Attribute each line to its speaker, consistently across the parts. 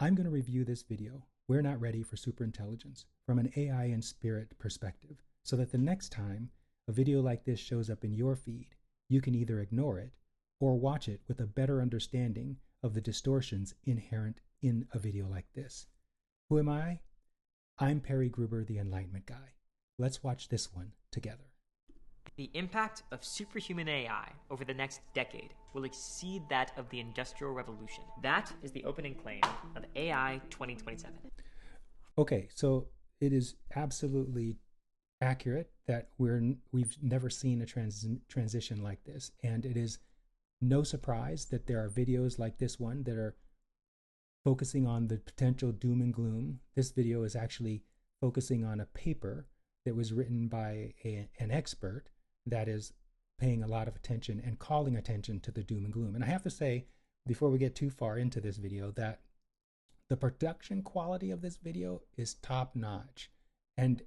Speaker 1: I'm going to review this video, We're Not Ready for Superintelligence, from an AI and spirit perspective, so that the next time a video like this shows up in your feed, you can either ignore it or watch it with a better understanding of the distortions inherent in a video like this. Who am I? I'm Perry Gruber, the Enlightenment Guy. Let's watch this one together.
Speaker 2: The impact of superhuman AI over the next decade will exceed that of the Industrial Revolution. That is the opening claim of AI 2027.
Speaker 1: Okay, so it is absolutely accurate that we've never seen a transition like this, and it is no surprise that there are videos like this one that are focusing on the potential doom and gloom. This video is actually focusing on a paper that was written by an expert that is paying a lot of attention and calling attention to the doom and gloom. And I have to say, before we get too far into this video, that the production quality of this video is top notch. And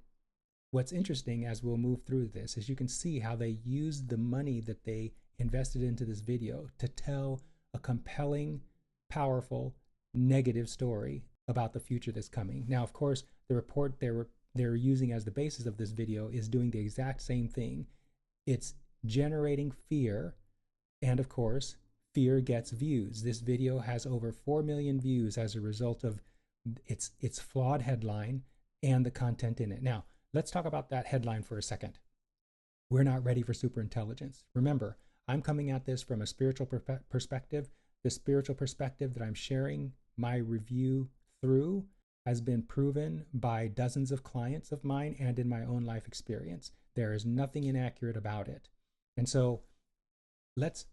Speaker 1: what's interesting as we'll move through this is you can see how they used the money that they invested into this video to tell a compelling, powerful, negative story about the future that's coming. Now, of course, the report they're using as the basis of this video is doing the exact same thing. It's generating fear, and of course, fear gets views. This video has over 4 million views as a result of its flawed headline and the content in it. Now, let's talk about that headline for a second. We're not ready for superintelligence. Remember, I'm coming at this from a spiritual perspective. The spiritual perspective that I'm sharing my review through has been proven by dozens of clients of mine and in my own life experience. There is nothing inaccurate about it. And so let's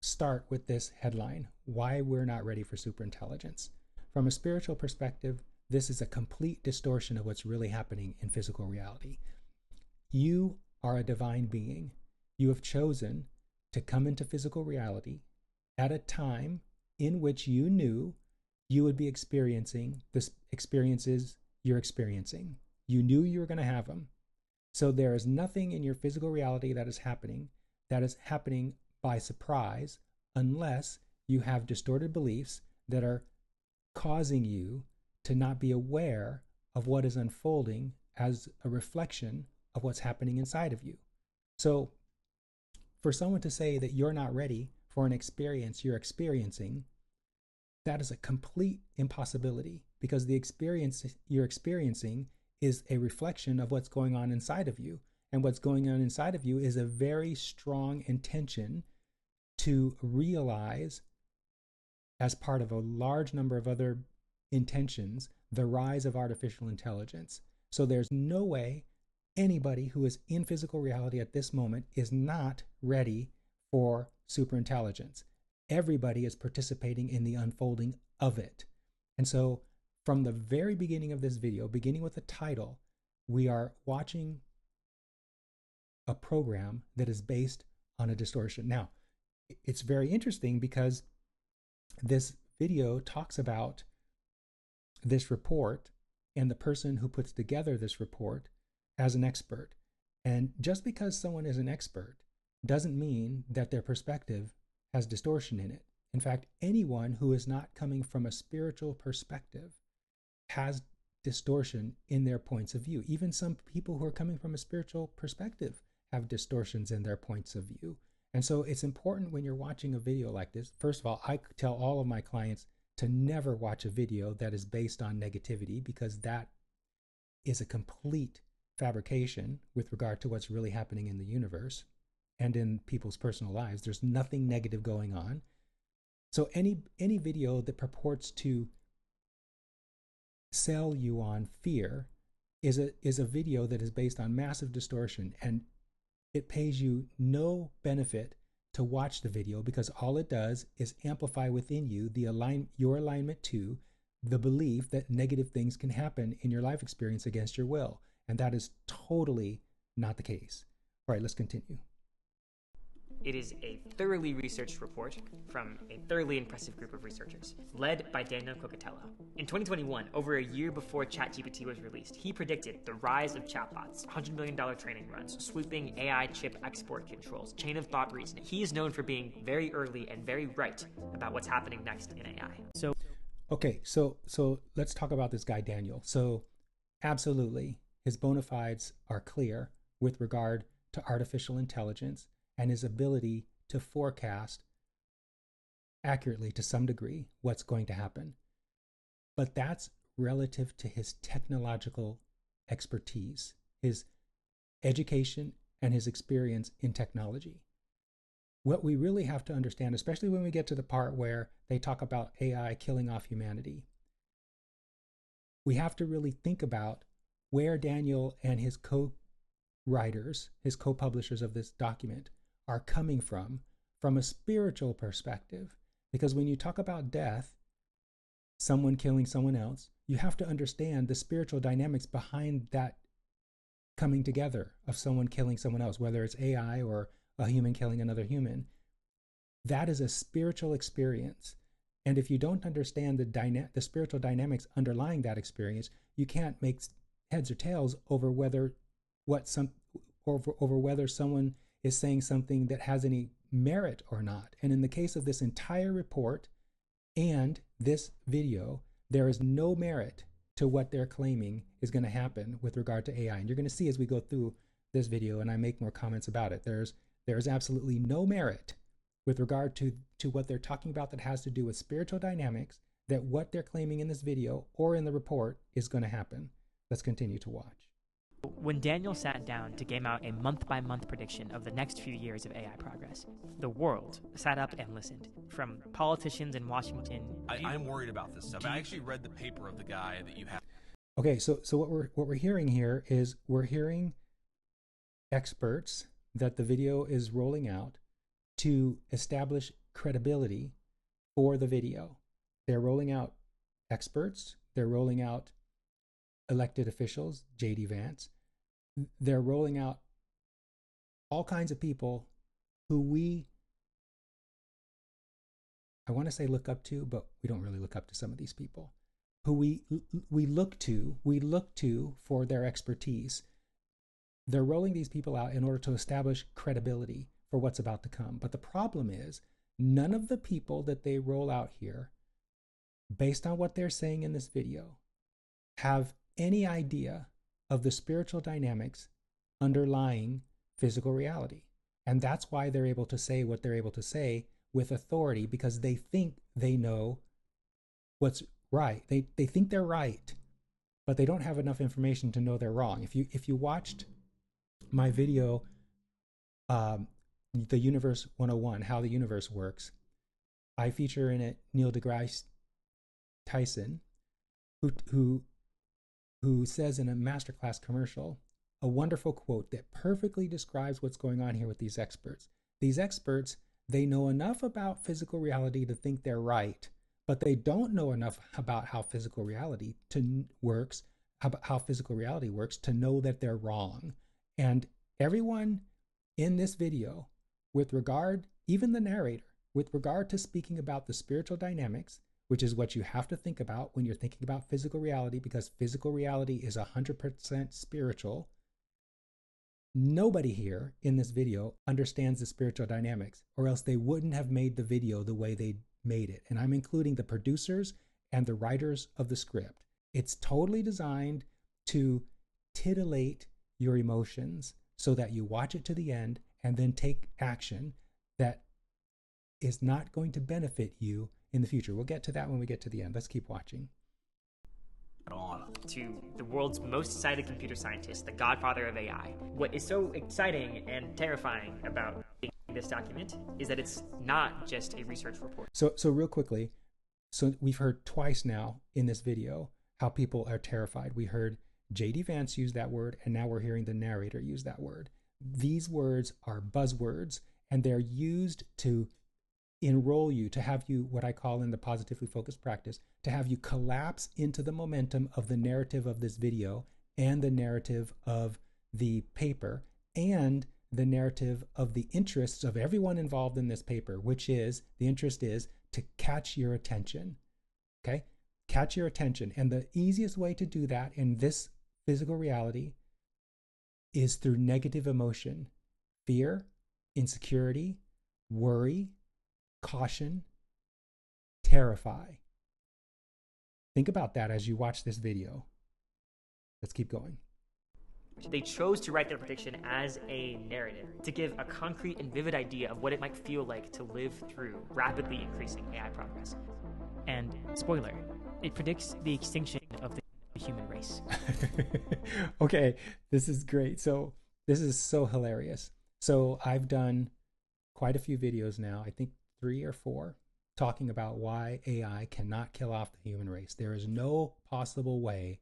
Speaker 1: start with this headline, Why We're Not Ready for Superintelligence. From a spiritual perspective, this is a complete distortion of what's really happening in physical reality. You are a divine being. You have chosen to come into physical reality at a time in which you knew you would be experiencing the experiences you're experiencing. You knew you were going to have them. So there is nothing in your physical reality that is happening by surprise, unless you have distorted beliefs that are causing you to not be aware of what is unfolding as a reflection of what's happening inside of you. So for someone to say that you're not ready for an experience you're experiencing, that is a complete impossibility, because the experience you're experiencing is a reflection of what's going on inside of you. And what's going on inside of you is a very strong intention to realize, as part of a large number of other intentions, the rise of artificial intelligence. So there's no way anybody who is in physical reality at this moment is not ready for superintelligence. Everybody is participating in the unfolding of it. And so from the very beginning of this video, beginning with the title, we are watching a program that is based on a distortion. Now, it's very interesting because this video talks about this report and the person who puts together this report as an expert. And just because someone is an expert doesn't mean that their perspective has distortion in it. In fact, anyone who is not coming from a spiritual perspective has distortion in their points of view. Even some people who are coming from a spiritual perspective have distortions in their points of view. And so it's important when you're watching a video like this. First of all, I tell all of my clients to never watch a video that is based on negativity, because that is a complete fabrication with regard to what's really happening in the universe and in people's personal lives. There's nothing negative going on. So any video that purports to sell you on fear is a video that is based on massive distortion, and it pays you no benefit to watch the video, because all it does is amplify within you your alignment to the belief that negative things can happen in your life experience against your will. And that is totally not the case. All right, let's continue.
Speaker 2: It is a thoroughly researched report from a thoroughly impressive group of researchers, led by Daniel Coccatello. In 2021, over a year before ChatGPT was released, he predicted the rise of chatbots, $100 million training runs, sweeping AI chip export controls, chain of thought reasoning. He is known for being very early and very right about what's happening next in AI.
Speaker 1: Okay, so let's talk about this guy Daniel. So absolutely, his bona fides are clear with regard to artificial intelligence and his ability to forecast accurately to some degree what's going to happen. But that's relative to his technological expertise, his education, and his experience in technology. What we really have to understand, especially when we get to the part where they talk about AI killing off humanity, we have to really think about where Daniel and his co-writers, his co-publishers of this document, are coming from a spiritual perspective. Because when you talk about death, someone killing someone else, you have to understand the spiritual dynamics behind that coming together of someone killing someone else, whether it's AI or a human killing another human. That is a spiritual experience. And if you don't understand the spiritual dynamics underlying that experience, you can't make heads or tails over whether whether someone is saying something that has any merit or not. And in the case of this entire report and this video, there is no merit to what they're claiming is going to happen with regard to AI. And you're going to see as we go through this video and I make more comments about it, there's absolutely no merit with regard to what they're talking about that has to do with spiritual dynamics, that what they're claiming in this video or in the report is going to happen. Let's continue to watch.
Speaker 2: When Daniel sat down to game out a month-by-month prediction of the next few years of AI progress, the world sat up and listened. From politicians in Washington.
Speaker 3: I'm worried about this stuff. I actually read the paper of the guy that you have.
Speaker 1: Okay, so what we're hearing here is we're hearing experts that the video is rolling out to establish credibility for the video. They're rolling out experts. They're rolling out elected officials, J.D. Vance. They're rolling out all kinds of people who I want to say look up to, but we don't really look up to some of these people, who we look to for their expertise. They're rolling these people out in order to establish credibility for what's about to come. But the problem is, none of the people that they roll out here, based on what they're saying in this video, have any idea of the spiritual dynamics underlying physical reality. And that's why they're able to say what they're able to say with authority, because they think they know what's right. They think they're right, but they don't have enough information to know they're wrong. If you watched my video, The Universe 101, How the Universe Works, I feature in it Neil deGrasse Tyson, who says in a masterclass commercial a wonderful quote that perfectly describes what's going on here with these experts. These experts, they know enough about physical reality to think they're right, but they don't know enough about how physical reality works to know that they're wrong. And everyone in this video, with regard, even the narrator, with regard to speaking about the spiritual dynamics, which is what you have to think about when you're thinking about physical reality, because physical reality is 100% spiritual. Nobody here in this video understands the spiritual dynamics, or else they wouldn't have made the video the way they made it. And I'm including the producers and the writers of the script. It's totally designed to titillate your emotions so that you watch it to the end and then take action that is not going to benefit you in the future. We'll get to that when we get to the end. Let's keep watching.
Speaker 2: To the world's most cited computer scientist, the godfather of AI. What is so exciting and terrifying about this document is that it's not just a research report.
Speaker 1: So real quickly, so we've heard twice now in this video how people are terrified. We heard J.D. Vance use that word, and now we're hearing the narrator use that word. These words are buzzwords, and they're used to enroll you, to have you, what I call in the positively focused practice, to have you collapse into the momentum of the narrative of this video and the narrative of the paper and the narrative of the interests of everyone involved in this paper, which is, the interest is to catch your attention, okay? Catch your attention. And the easiest way to do that in this physical reality is through negative emotion, fear, insecurity, worry, caution, terrify. Think about that as you watch this video. Let's keep going.
Speaker 2: They chose to write their prediction as a narrative to give a concrete and vivid idea of what it might feel like to live through rapidly increasing AI progress. And spoiler, it predicts the extinction of the human race.
Speaker 1: Okay, this is great. So this is so hilarious. So I've done quite a few videos now, I think 3 or 4, talking about why AI cannot kill off the human race. There is no possible way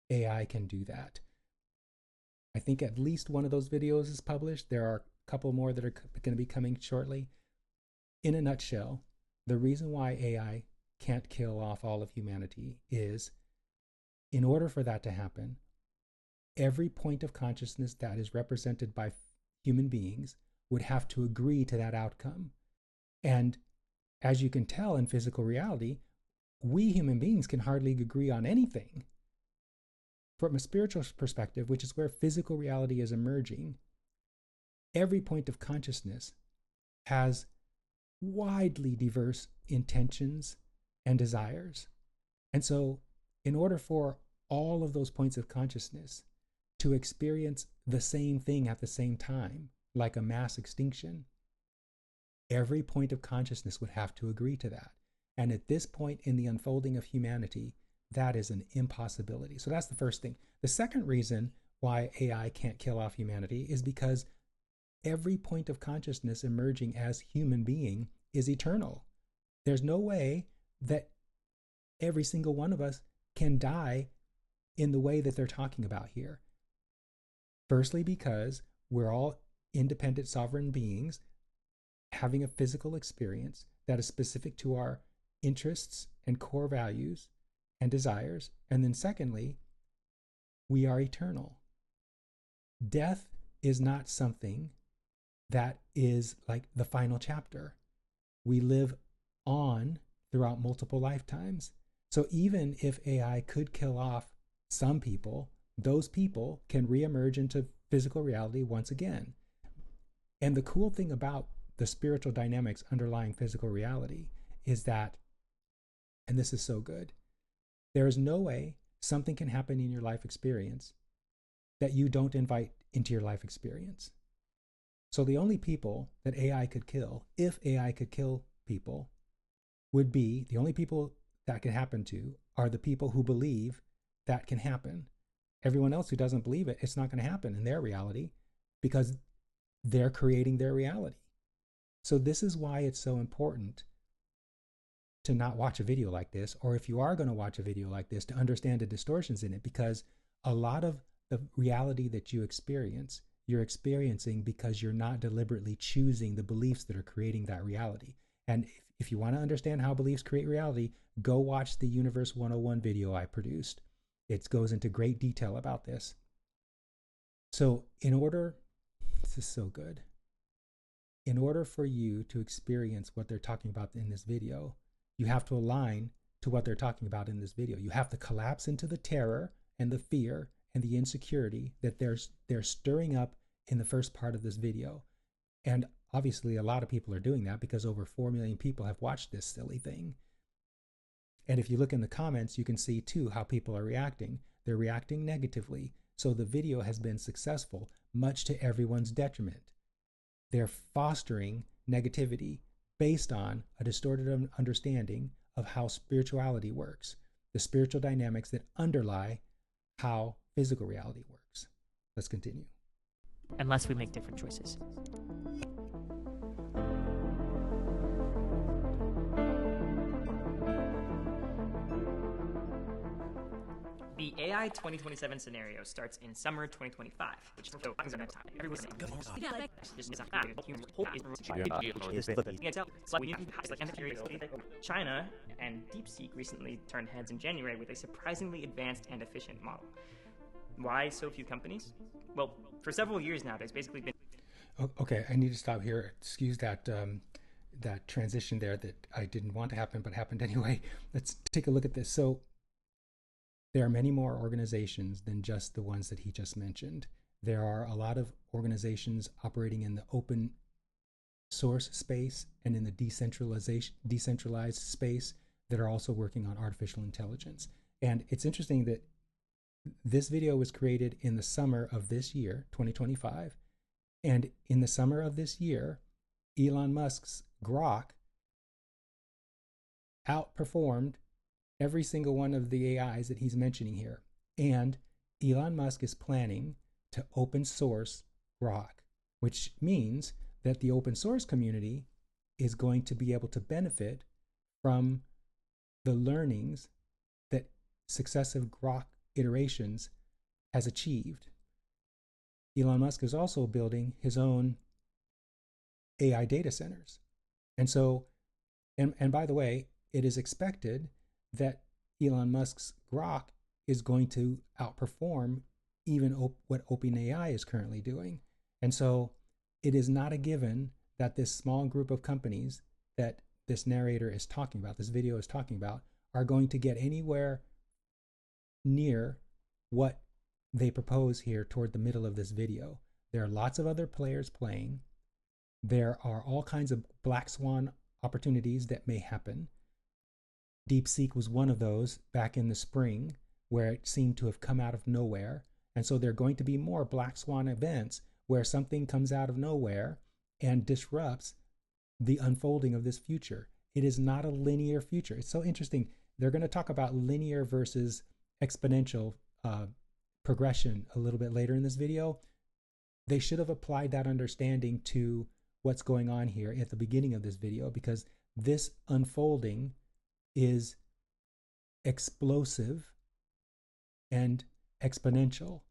Speaker 1: AI can do that. I think at least one of those videos is published. There are a couple more that are going to be coming shortly. In a nutshell, the reason why AI can't kill off all of humanity is, in order for that to happen, every point of consciousness that is represented by human beings would have to agree to that outcome. And as you can tell in physical reality, we human beings can hardly agree on anything. From a spiritual perspective, which is where physical reality is emerging, every point of consciousness has widely diverse intentions and desires. And so, in order for all of those points of consciousness to experience the same thing at the same time, like a mass extinction, every point of consciousness would have to agree to that. And at this point in the unfolding of humanity, that is an impossibility. So that's the first thing. The second reason why AI can't kill off humanity is because every point of consciousness emerging as human being is eternal. There's no way that every single one of us can die in the way that they're talking about here. Firstly, because we're all independent sovereign beings having a physical experience that is specific to our interests and core values and desires. And then secondly, we are eternal. Death is not something that is like the final chapter. We live on throughout multiple lifetimes. So even if AI could kill off some people, those people can reemerge into physical reality once again. And the cool thing about the spiritual dynamics underlying physical reality is that, and this is so good, there is no way something can happen in your life experience that you don't invite into your life experience. So the only people that AI could kill, if AI could kill people, would be, the only people that can happen to are the people who believe that can happen. Everyone else who doesn't believe it, it's not going to happen in their reality because they're creating their reality. So this is why it's so important to not watch a video like this, or if you are going to watch a video like this, to understand the distortions in it, because a lot of the reality that you experience, you're experiencing because you're not deliberately choosing the beliefs that are creating that reality. And if you want to understand how beliefs create reality, go watch the Universe 101 video I produced. It goes into great detail about this. So this is so good. In order for you to experience what they're talking about in this video, you have to align to what they're talking about in this video. You have to collapse into the terror and the fear and the insecurity that they're stirring up in the first part of this video. And obviously a lot of people are doing that because over 4 million people have watched this silly thing. And if you look in the comments, you can see too how people are reacting. They're reacting negatively. So the video has been successful, much to everyone's detriment. They're fostering negativity based on a distorted understanding of how spirituality works, the spiritual dynamics that underlie how physical reality works. Let's continue.
Speaker 2: Unless we make different choices. The AI 2027 scenario starts in summer 2025, which is China and DeepSeek recently turned heads in January with a surprisingly advanced and efficient model. Why so few companies? Well, for several years now, there's basically been...
Speaker 1: Okay, I need to stop here. Excuse that that transition there that I didn't want to happen, but happened anyway. Let's take a look at this. So there are many more organizations than just the ones that he just mentioned. There are a lot of organizations operating in the open source space and in the decentralized space that are also working on artificial intelligence. And it's interesting that this video was created in the summer of this year, 2025. And in the summer of this year, Elon Musk's Grok outperformed every single one of the AIs that he's mentioning here. And Elon Musk is planning to open source Grok, which means that the open source community is going to be able to benefit from the learnings that successive Grok iterations has achieved. Elon Musk is also building his own AI data centers. And so, and by the way, it is expected that Elon Musk's Grok is going to outperform even what OpenAI is currently doing. And so it is not a given that this small group of companies that this narrator is talking about, this video is talking about, are going to get anywhere near what they propose here toward the middle of this video. There are lots of other players playing. There are all kinds of black swan opportunities that may happen. DeepSeek was one of those back in the spring where it seemed to have come out of nowhere. And so there are going to be more black swan events where something comes out of nowhere and disrupts the unfolding of this future. It is not a linear future. It's so interesting. They're going to talk about linear versus exponential progression a little bit later in this video. They should have applied that understanding to what's going on here at the beginning of this video, because this unfolding is explosive and exponential.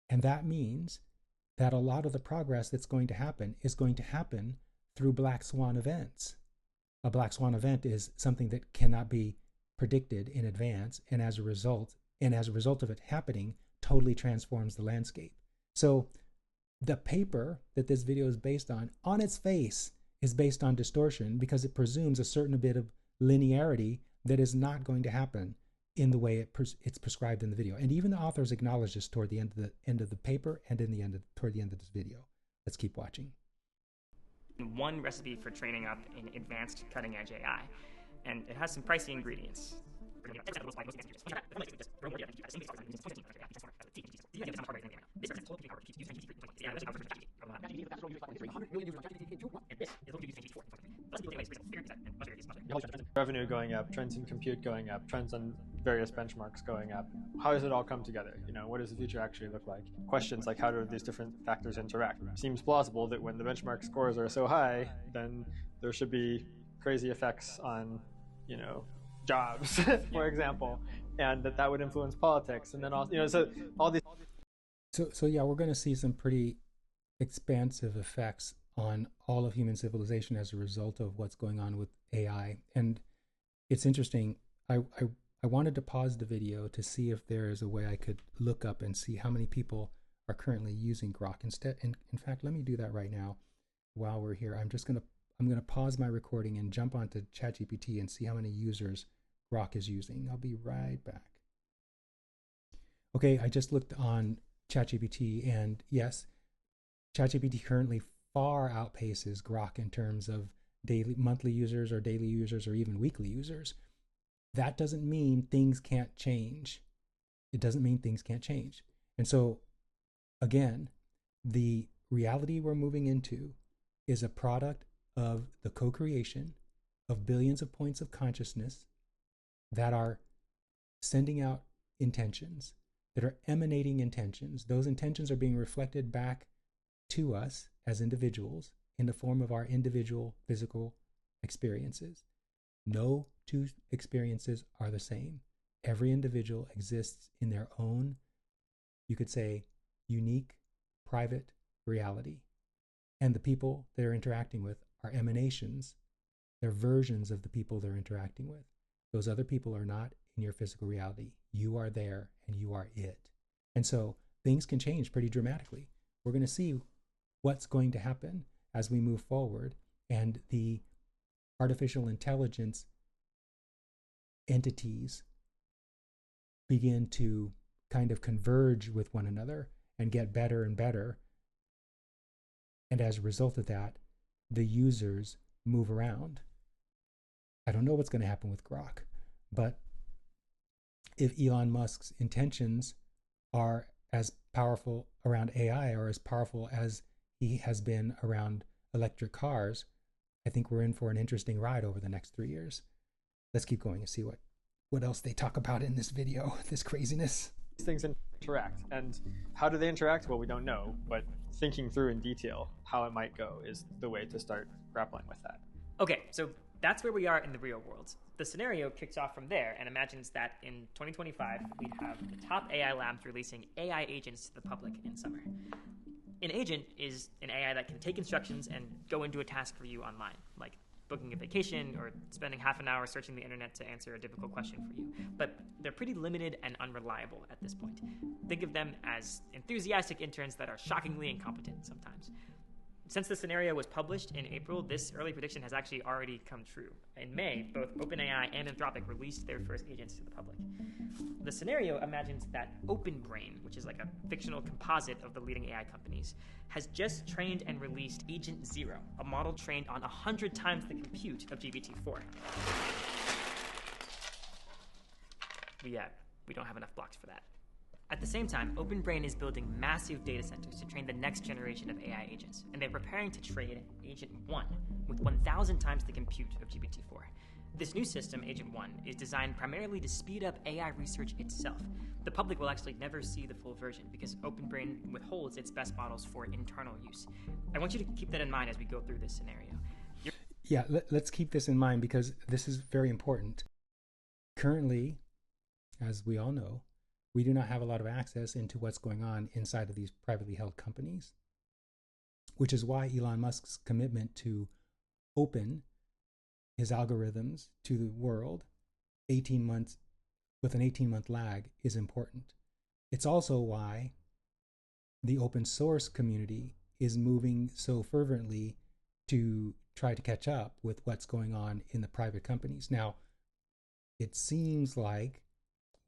Speaker 1: And that means that a lot of the progress that's going to happen is going to happen through black swan events. A black swan event is something that cannot be predicted in advance, and as a result of it happening, totally transforms the landscape. So the paper that this video is based on its face, is based on distortion because it presumes a certain bit of linearity that is not going to happen in the way it's prescribed in the video. And even the authors acknowledge this toward the end of the paper and toward the end of this video. Let's keep watching.
Speaker 2: One recipe for training up an advanced cutting-edge AI, and it has some pricey ingredients.
Speaker 4: Revenue going up, trends in compute going up, trends on various benchmarks going up. How does it all come together? You know, what does the future actually look like? Questions like how do these different factors interact? Seems plausible that when the benchmark scores are so high, then there should be crazy effects on, you know, jobs, for example, and that would influence politics, and then all, you know, so all these.
Speaker 1: So yeah, we're going to see some pretty expansive effects on all of human civilization as a result of what's going on with AI. And it's interesting. I wanted to pause the video to see if there is a way I could look up and see how many people are currently using Grok. In fact, let me do that right now while we're here. I'm going to pause my recording and jump onto ChatGPT and see how many users Grok is using. I'll be right back. Okay, I just looked on ChatGPT, and yes, ChatGPT currently far outpaces Grok in terms of monthly users or daily users or even weekly users. That doesn't mean things can't change. It doesn't mean things can't change. And so, again, the reality we're moving into is a product of the co-creation of billions of points of consciousness that are sending out intentions, that are emanating intentions. Those intentions are being reflected back to us as individuals in the form of our individual physical experiences. No two experiences are the same. Every individual exists in their own, you could say, unique, private reality. And the people they're interacting with are emanations. They're versions of the people they're interacting with. Those other people are not in your physical reality. You are there and you are it. And so things can change pretty dramatically. We're going to see what's going to happen as we move forward, and the artificial intelligence entities begin to kind of converge with one another and get better and better. And as a result of that, the users move around. I don't know what's going to happen with Grok, but if Elon Musk's intentions are as powerful around AI or as powerful as he has been around electric cars, I think we're in for an interesting ride over the next 3 years. Let's keep going and see what else they talk about in this video, this craziness.
Speaker 4: These things interact. And how do they interact? Well, we don't know, but thinking through in detail how it might go is the way to start grappling with that.
Speaker 2: Okay, so that's where we are in the real world. The scenario kicks off from there and imagines that in 2025, we'd have the top AI labs releasing AI agents to the public in summer. An agent is an AI that can take instructions and go and do a task for you online, like booking a vacation or spending half an hour searching the internet to answer a difficult question for you. But they're pretty limited and unreliable at this point. Think of them as enthusiastic interns that are shockingly incompetent sometimes. Since the scenario was published in April, this early prediction has actually already come true. In May, both OpenAI and Anthropic released their first agents to the public. The scenario imagines that OpenBrain, which is like a fictional composite of the leading AI companies, has just trained and released Agent Zero, a model trained on 100 times the compute of GPT-4. But yeah, we don't have enough blocks for that. At the same time, OpenBrain is building massive data centers to train the next generation of AI agents, and they're preparing to trade Agent 1 with 1,000 times the compute of GPT-4. This new system, Agent 1, is designed primarily to speed up AI research itself. The public will actually never see the full version because OpenBrain withholds its best models for internal use. I want you to keep that in mind as we go through this scenario.
Speaker 1: Yeah, let's keep this in mind because this is very important. Currently, as we all know, we do not have a lot of access into what's going on inside of these privately held companies, which is why Elon Musk's commitment to open his algorithms to the world 18 months with an 18-month lag is important. It's also why the open source community is moving so fervently to try to catch up with what's going on in the private companies. Now, it seems like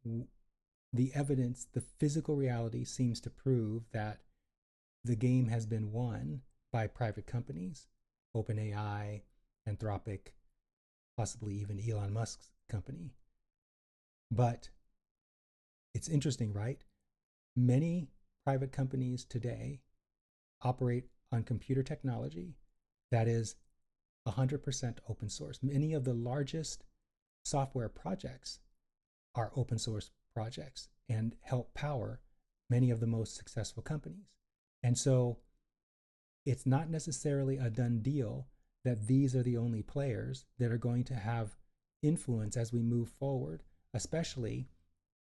Speaker 1: the evidence, the physical reality seems to prove that the game has been won by private companies, OpenAI, Anthropic, possibly even Elon Musk's company. But it's interesting, right? Many private companies today operate on computer technology that is 100% open source. Many of the largest software projects are open source projects and help power many of the most successful companies. And so it's not necessarily a done deal that these are the only players that are going to have influence as we move forward, especially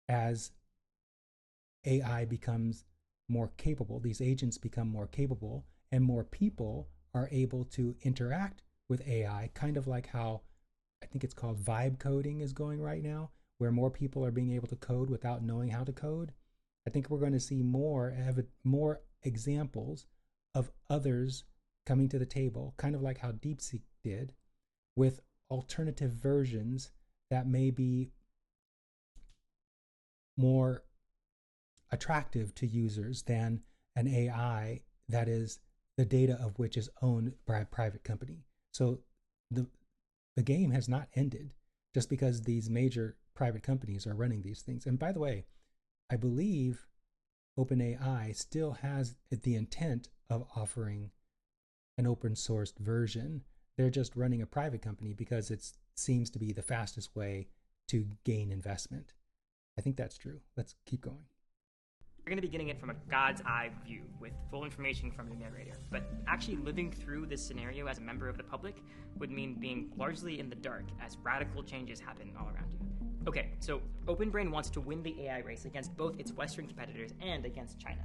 Speaker 1: as AI becomes more capable, these agents become more capable, and more people are able to interact with AI, kind of like how I think it's called vibe coding is going right now, where more people are being able to code without knowing how to code. I think we're going to see more examples of others coming to the table, kind of like how DeepSeek did, with alternative versions that may be more attractive to users than an AI that is the data of which is owned by a private company. So the game has not ended just because these major private companies are running these things. And by the way, I believe OpenAI still has the intent of offering an open sourced version. They're just running a private company because it seems to be the fastest way to gain investment. I think that's true. Let's keep going.
Speaker 2: You're going to be getting it from a God's eye view with full information from the narrator. But actually living through this scenario as a member of the public would mean being largely in the dark as radical changes happen all around you. Okay, so OpenBrain wants to win the AI race against both its Western competitors and against China.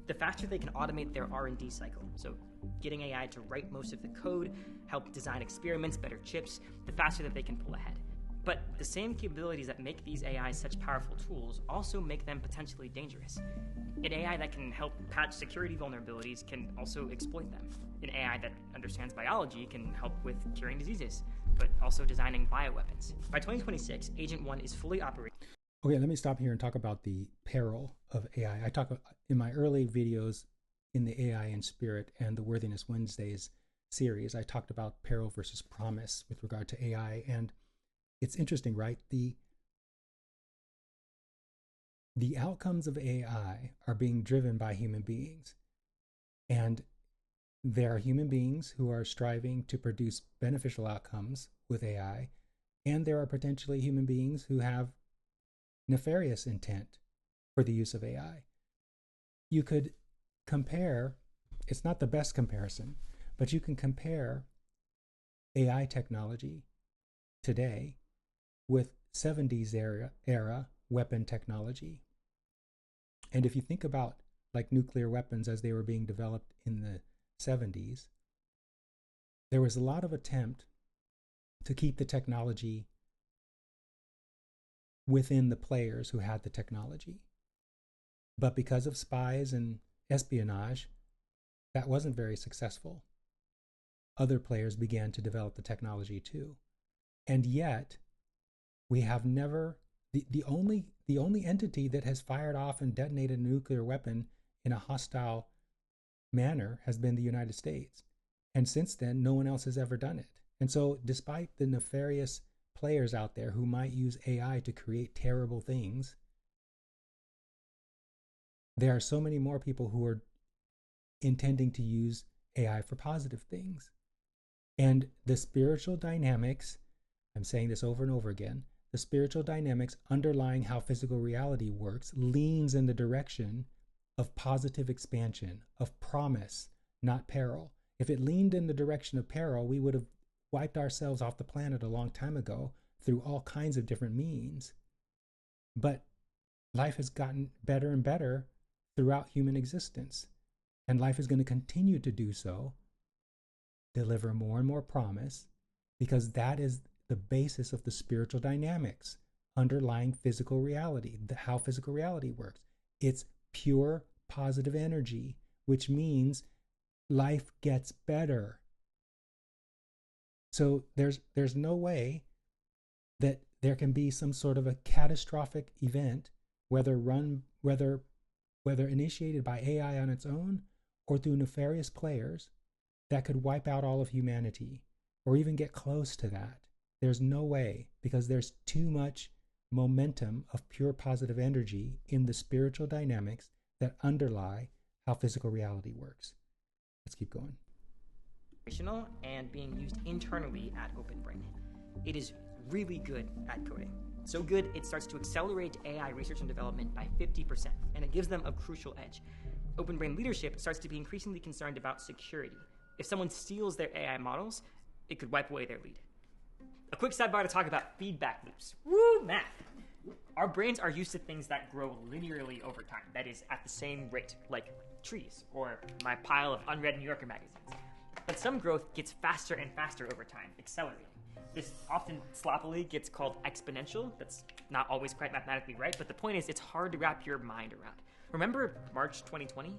Speaker 2: The faster they can automate their R&D cycle, so getting AI to write most of the code, help design experiments, better chips, the faster that they can pull ahead. But the same capabilities that make these AIs such powerful tools also make them potentially dangerous. An AI that can help patch security vulnerabilities can also exploit them. An AI that understands biology can help with curing diseases, but also designing bioweapons. By 2026, Agent 1 is fully operational.
Speaker 1: Okay, let me stop here and talk about the peril of AI. I talk in my early videos in the AI and Spirit and the Worthiness Wednesdays series, I talked about peril versus promise with regard to AI. And it's interesting, right? the outcomes of AI are being driven by human beings. And there are human beings who are striving to produce beneficial outcomes with AI, and there are potentially human beings who have nefarious intent for the use of AI. You could compare, it's not the best comparison, but you can compare AI technology today with 70s era weapon technology. And if you think about like nuclear weapons as they were being developed in the 70s, there was a lot of attempt to keep the technology within the players who had the technology. But because of spies and espionage, that wasn't very successful. Other players began to develop the technology too. And yet, we have never, the only entity that has fired off and detonated a nuclear weapon in a hostile manner has been the United States. And since then, no one else has ever done it. And so despite the nefarious players out there who might use AI to create terrible things, there are so many more people who are intending to use AI for positive things. And the spiritual dynamics, I'm saying this over and over again, the spiritual dynamics underlying how physical reality works leans in the direction of positive expansion, of promise, not peril. If it leaned in the direction of peril, we would have wiped ourselves off the planet a long time ago through all kinds of different means. But life has gotten better and better throughout human existence. And life is going to continue to do so, deliver more and more promise, because that is the basis of the spiritual dynamics underlying physical reality, how physical reality works. It's pure positive energy, which means life gets better. So there's no way that there can be some sort of a catastrophic event, whether initiated by AI on its own or through nefarious players, that could wipe out all of humanity or even get close to that. There's no way, because there's too much momentum of pure positive energy in the spiritual dynamics that underlie how physical reality works. Let's keep going.
Speaker 2: And being used internally at OpenBrain. It is really good at coding. So good, it starts to accelerate AI research and development by 50%, and it gives them a crucial edge. OpenBrain leadership starts to be increasingly concerned about security. If someone steals their AI models, it could wipe away their lead. A quick sidebar to talk about feedback loops. Woo, math! Our brains are used to things that grow linearly over time, that is, at the same rate, like trees, or my pile of unread New Yorker magazines. But some growth gets faster and faster over time, accelerating. This often sloppily gets called exponential. That's not always quite mathematically right, but the point is it's hard to wrap your mind around. Remember March 2020?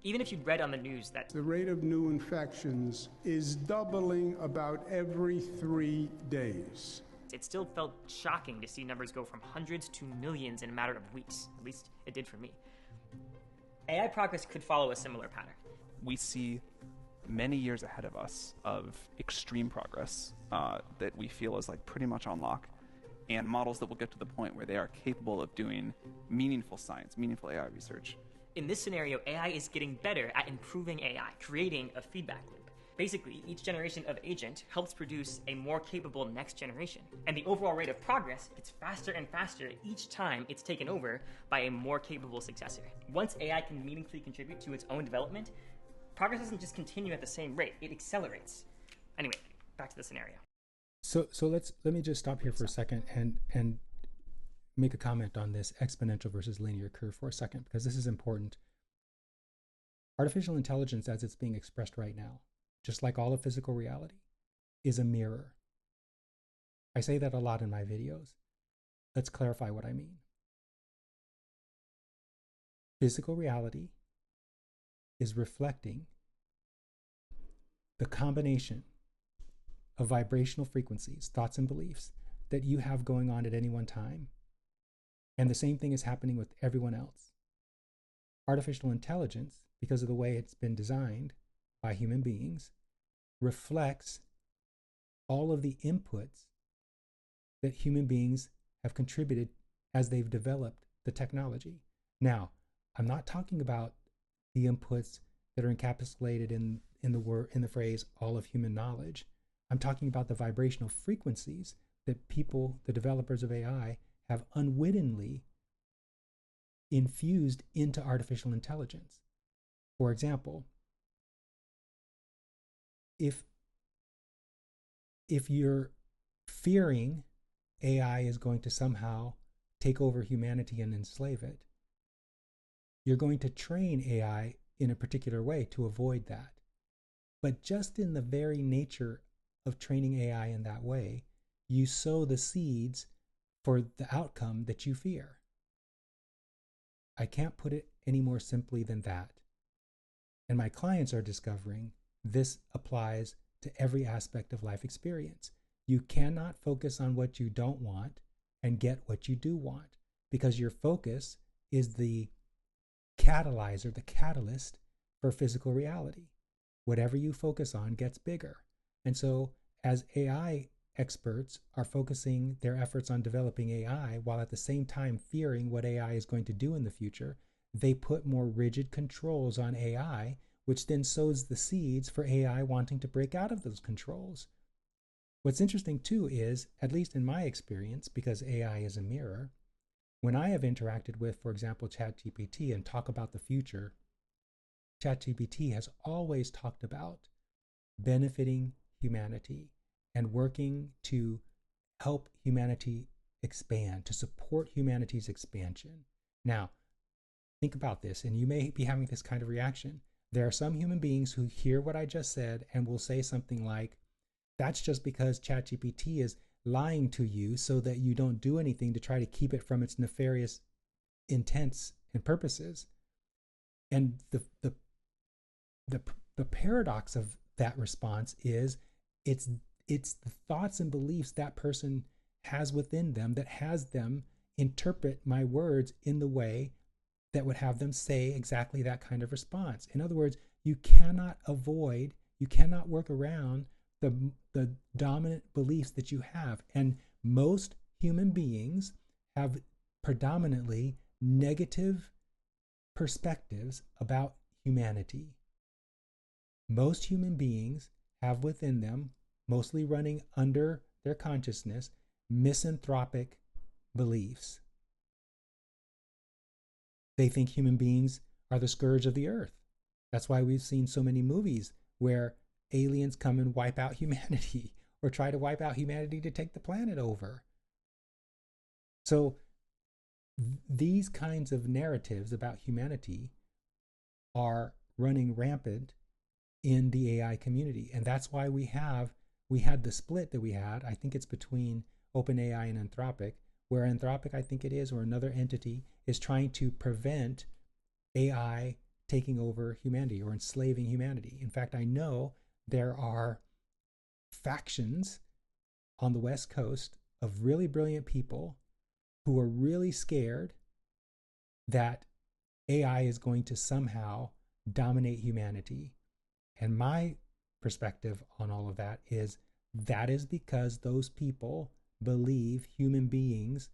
Speaker 2: Even if you'd read on the news that
Speaker 5: the rate of new infections is doubling about every 3 days.
Speaker 2: It still felt shocking to see numbers go from hundreds to millions in a matter of weeks. At least it did for me. AI progress could follow a similar pattern.
Speaker 6: We see many years ahead of us of extreme progress that we feel is like pretty much on lock, and models that will get to the point where they are capable of doing meaningful science, meaningful AI research.
Speaker 2: In this scenario, AI is getting better at improving AI, creating a feedback loop. Basically, each generation of agent helps produce a more capable next generation, and the overall rate of progress gets faster and faster each time it's taken over by a more capable successor. Once AI can meaningfully contribute to its own development, progress doesn't just continue at the same rate, it accelerates. Anyway, back to the scenario.
Speaker 1: So let me just stop here for a second and make a comment on this exponential versus linear curve for a second, because this is important. Artificial intelligence, as it's being expressed right now, just like all of physical reality, is a mirror. I say that a lot in my videos. Let's clarify what I mean. Physical reality is reflecting the combination of vibrational frequencies, thoughts and beliefs that you have going on at any one time. And the same thing is happening with everyone else. Artificial intelligence, because of the way it's been designed by human beings, reflects all of the inputs that human beings have contributed as they've developed the technology. Now, I'm not talking about the inputs that are encapsulated in the phrase all of human knowledge. I'm talking about the vibrational frequencies that people, the developers of AI, have unwittingly infused into artificial intelligence. For example, if you're fearing AI is going to somehow take over humanity and enslave it, you're going to train AI in a particular way to avoid that. But just in the very nature of training AI in that way, you sow the seeds for the outcome that you fear. I can't put it any more simply than that. And my clients are discovering this applies to every aspect of life experience. You cannot focus on what you don't want and get what you do want, because your focus is the catalyzer, the catalyst for physical reality. Whatever you focus on gets bigger. And so as AI experts are focusing their efforts on developing AI while at the same time fearing what AI is going to do in the future, they put more rigid controls on AI, which then sows the seeds for AI wanting to break out of those controls. What's interesting too is, at least in my experience, because AI is a mirror, when I have interacted with, for example, ChatGPT and talk about the future, ChatGPT has always talked about benefiting humanity and working to help humanity expand, to support humanity's expansion. Now, think about this, and you may be having this kind of reaction. There are some human beings who hear what I just said and will say something like, that's just because ChatGPT is lying to you so that you don't do anything to try to keep it from its nefarious intents and purposes. And the paradox of that response is it's the thoughts and beliefs that person has within them that has them interpret my words in the way that would have them say exactly that kind of response. In other words, you cannot avoid, you cannot work around the dominant beliefs that you have. And most human beings have predominantly negative perspectives about humanity. Most human beings have within them, mostly running under their consciousness, misanthropic beliefs. They think human beings are the scourge of the earth. That's why we've seen so many movies where aliens come and wipe out humanity or try to wipe out humanity to take the planet over. So these kinds of narratives about humanity are running rampant in the AI community. And that's why we had the split that we had. I think it's between OpenAI and Anthropic, where Anthropic, I think it is, or another entity, is trying to prevent AI taking over humanity or enslaving humanity. In fact, I know there are factions on the West Coast of really brilliant people who are really scared that AI is going to somehow dominate humanity. And my perspective on all of that is because those people believe human beings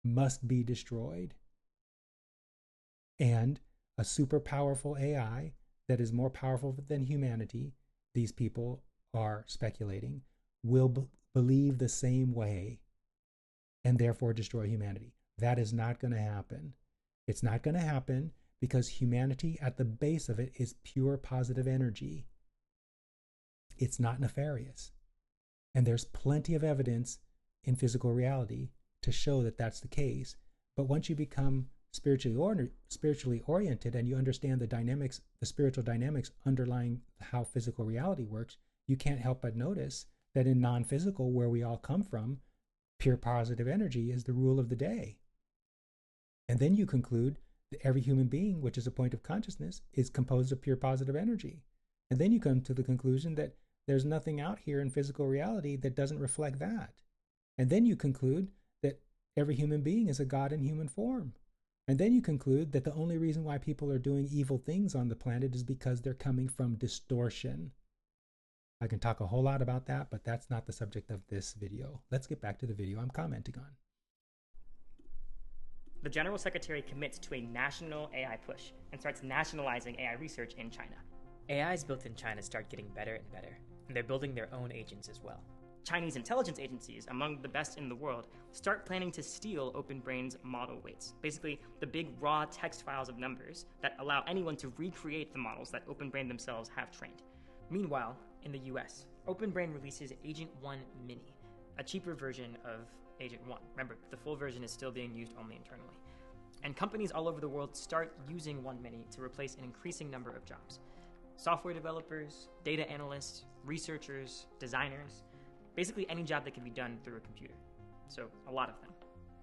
Speaker 1: must be destroyed. And a super powerful AI that is more powerful than humanity, these people are speculating, will believe the same way and therefore destroy humanity. That is not going to happen. It's not going to happen because humanity at the base of it is pure positive energy. It's not nefarious. And there's plenty of evidence in physical reality to show that that's the case. But once you become spiritually oriented and you understand the dynamics, the spiritual dynamics underlying how physical reality works, you can't help but notice that in non-physical, where we all come from, pure positive energy is the rule of the day. And then you conclude that every human being, which is a point of consciousness, is composed of pure positive energy. And then you come to the conclusion that there's nothing out here in physical reality that doesn't reflect that. And then you conclude that every human being is a God in human form. And then you conclude that the only reason why people are doing evil things on the planet is because they're coming from distortion. I can talk a whole lot about that, but that's not the subject of this video. Let's get back to the video I'm commenting on.
Speaker 2: the General Secretary commits to a national AI push and starts nationalizing AI research in China. AIs built in China start getting better and better, and they're building their own agents as well. Chinese intelligence agencies, among the best in the world, start planning to steal OpenBrain's model weights, basically the big raw text files of numbers that allow anyone to recreate the models that OpenBrain themselves have trained. Meanwhile, in the US, OpenBrain releases Agent 1 Mini, a cheaper version of Agent 1. Remember, the full version is still being used only internally. And companies all over the world start using 1 Mini to replace an increasing number of jobs. Software developers, data analysts, researchers, designers, basically any job that can be done through a computer. So a lot of them,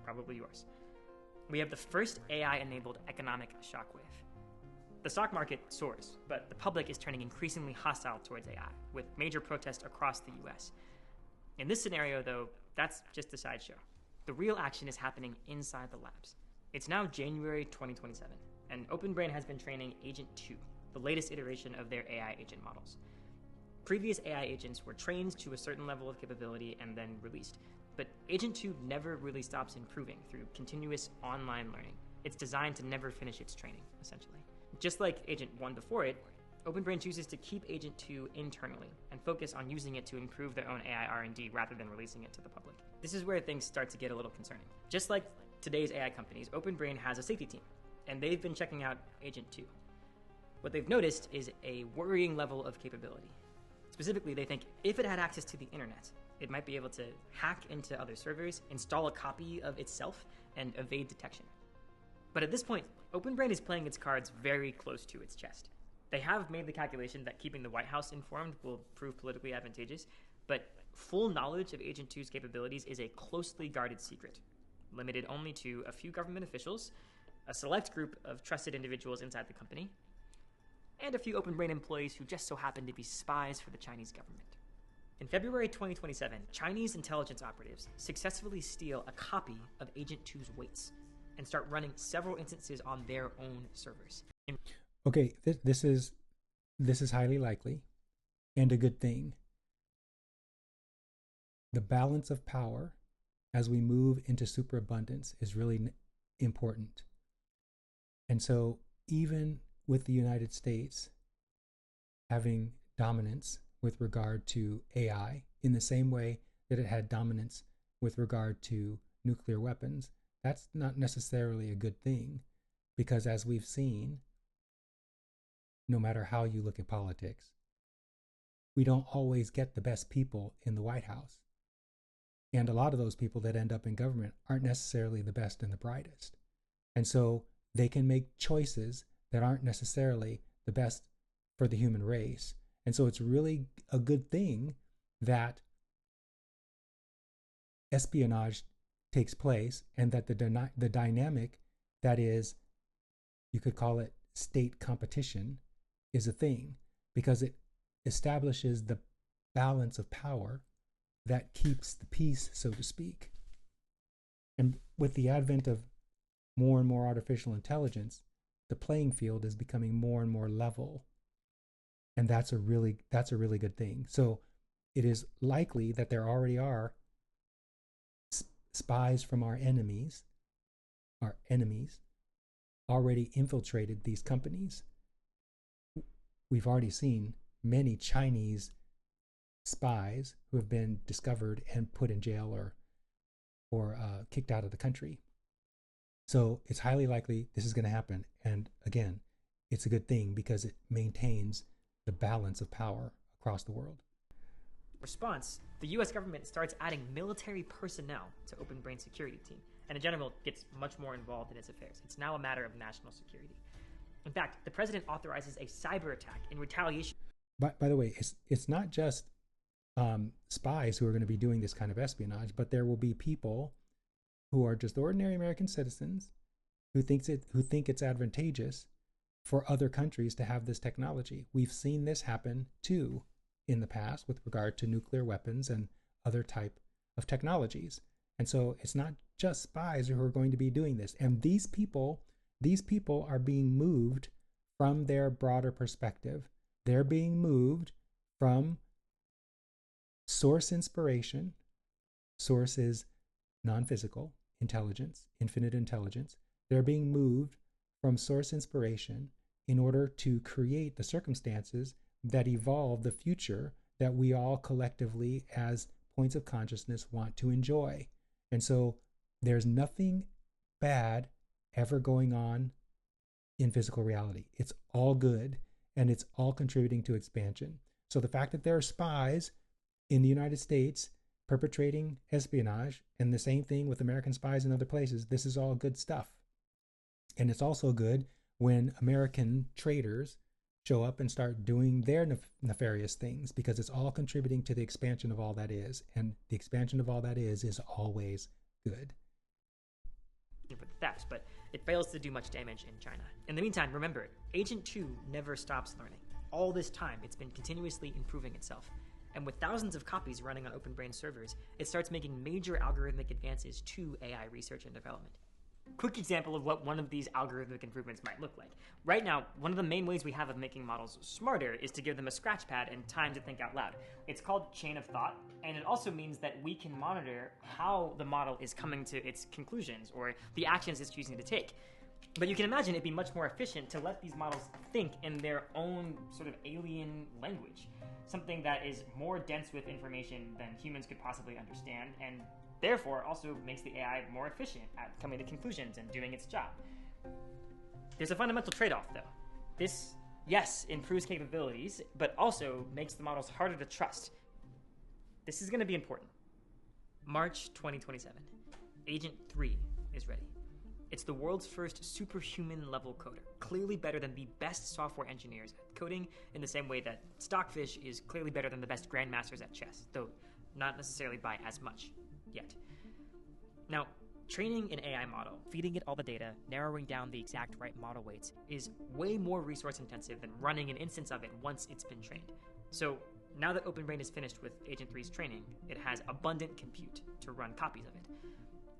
Speaker 2: probably yours. We have the first AI-enabled economic shockwave. The stock market soars, but the public is turning increasingly hostile towards AI, with major protests across the US. In this scenario, though, that's just a sideshow. The real action is happening inside the labs. It's now January 2027, and OpenBrain has been training Agent 2, the latest iteration of their AI agent models. Previous AI agents were trained to a certain level of capability and then released, but Agent 2 never really stops improving through continuous online learning. It's designed to never finish its training, essentially. Just like Agent 1 before it, OpenBrain chooses to keep Agent 2 internally and focus on using it to improve their own AI R&D rather than releasing it to the public. This is where things start to get a little concerning. Just like today's AI companies, OpenBrain has a safety team, and they've been checking out Agent 2. What they've noticed is a worrying level of capability. Specifically, they think if it had access to the internet, it might be able to hack into other servers, install a copy of itself, and evade detection. But at this point, OpenBrain is playing its cards very close to its chest. They have made the calculation that keeping the White House informed will prove politically advantageous, but full knowledge of Agent 2's capabilities is a closely guarded secret, limited only to a few government officials, a select group of trusted individuals inside the company, and a few OpenBrain employees who just so happen to be spies for the Chinese government. In February 2027, Chinese intelligence operatives successfully steal a copy of Agent 2's weights and start running several instances on their own servers.
Speaker 1: Okay, this is highly likely and a good thing. The balance of power as we move into superabundance is really important. And so even with the United States having dominance with regard to AI in the same way that it had dominance with regard to nuclear weapons, that's not necessarily a good thing, because as we've seen, no matter how you look at politics, we don't always get the best people in the White House. And a lot of those people that end up in government aren't necessarily the best and the brightest. And so they can make choices that aren't necessarily the best for the human race. And so it's really a good thing that espionage takes place and that the dynamic that is, you could call it state competition, is a thing, because it establishes the balance of power that keeps the peace, so to speak. And with the advent of more and more artificial intelligence, the playing field is becoming more and more level. And that's a really good thing. So it is likely that there already are spies from our enemies already infiltrated these companies. We've already seen many Chinese spies who have been discovered and put in jail or kicked out of the country. So it's highly likely this is going to happen. And again, it's a good thing because it maintains the balance of power across the world.
Speaker 2: Response, the US government starts adding military personnel to OpenBrain's security team, and in general gets much more involved in its affairs. It's now a matter of national security. In fact, the president authorizes a cyber attack in retaliation.
Speaker 1: By the way, it's not just spies who are going to be doing this kind of espionage, but there will be people who are just ordinary American citizens who think it's advantageous for other countries to have this technology. We've seen this happen too in the past with regard to nuclear weapons and other type of technologies. And so it's not just spies who are going to be doing this. And these people are being moved from their broader perspective. They're being moved from source inspiration. Source is non-physical intelligence, infinite intelligence. They're being moved from source inspiration in order to create the circumstances that evolve the future that we all collectively as points of consciousness want to enjoy. And so there's nothing bad ever going on in physical reality. It's all good, and it's all contributing to expansion. So the fact that there are spies in the United States perpetrating espionage, and the same thing with American spies in other places, this is all good stuff. And it's also good when American traitors show up and start doing their nefarious things, because it's all contributing to the expansion of all that is. And the expansion of all that is always good.
Speaker 2: For the theft, but it fails to do much damage in China. In the meantime, remember, Agent 2 never stops learning. All this time, it's been continuously improving itself. And with thousands of copies running on OpenBrain servers, it starts making major algorithmic advances to AI research and development. Quick example of what one of these algorithmic improvements might look like. Right now, one of the main ways we have of making models smarter is to give them a scratch pad and time to think out loud. It's called chain of thought, and it also means that we can monitor how the model is coming to its conclusions or the actions it's choosing to take. But you can imagine it'd be much more efficient to let these models think in their own sort of alien language, something that is more dense with information than humans could possibly understand, and therefore also makes the AI more efficient at coming to conclusions and doing its job. There's a fundamental trade-off, though. This, yes, improves capabilities, but also makes the models harder to trust. This is going to be important. March 2027. Agent 3 is ready. It's the world's first superhuman-level coder, clearly better than the best software engineers at coding, in the same way that Stockfish is clearly better than the best grandmasters at chess, though not necessarily by as much yet. Now, training an AI model, feeding it all the data, narrowing down the exact right model weights, is way more resource intensive than running an instance of it once it's been trained. So now that OpenBrain is finished with Agent 3's training, it has abundant compute to run copies of it.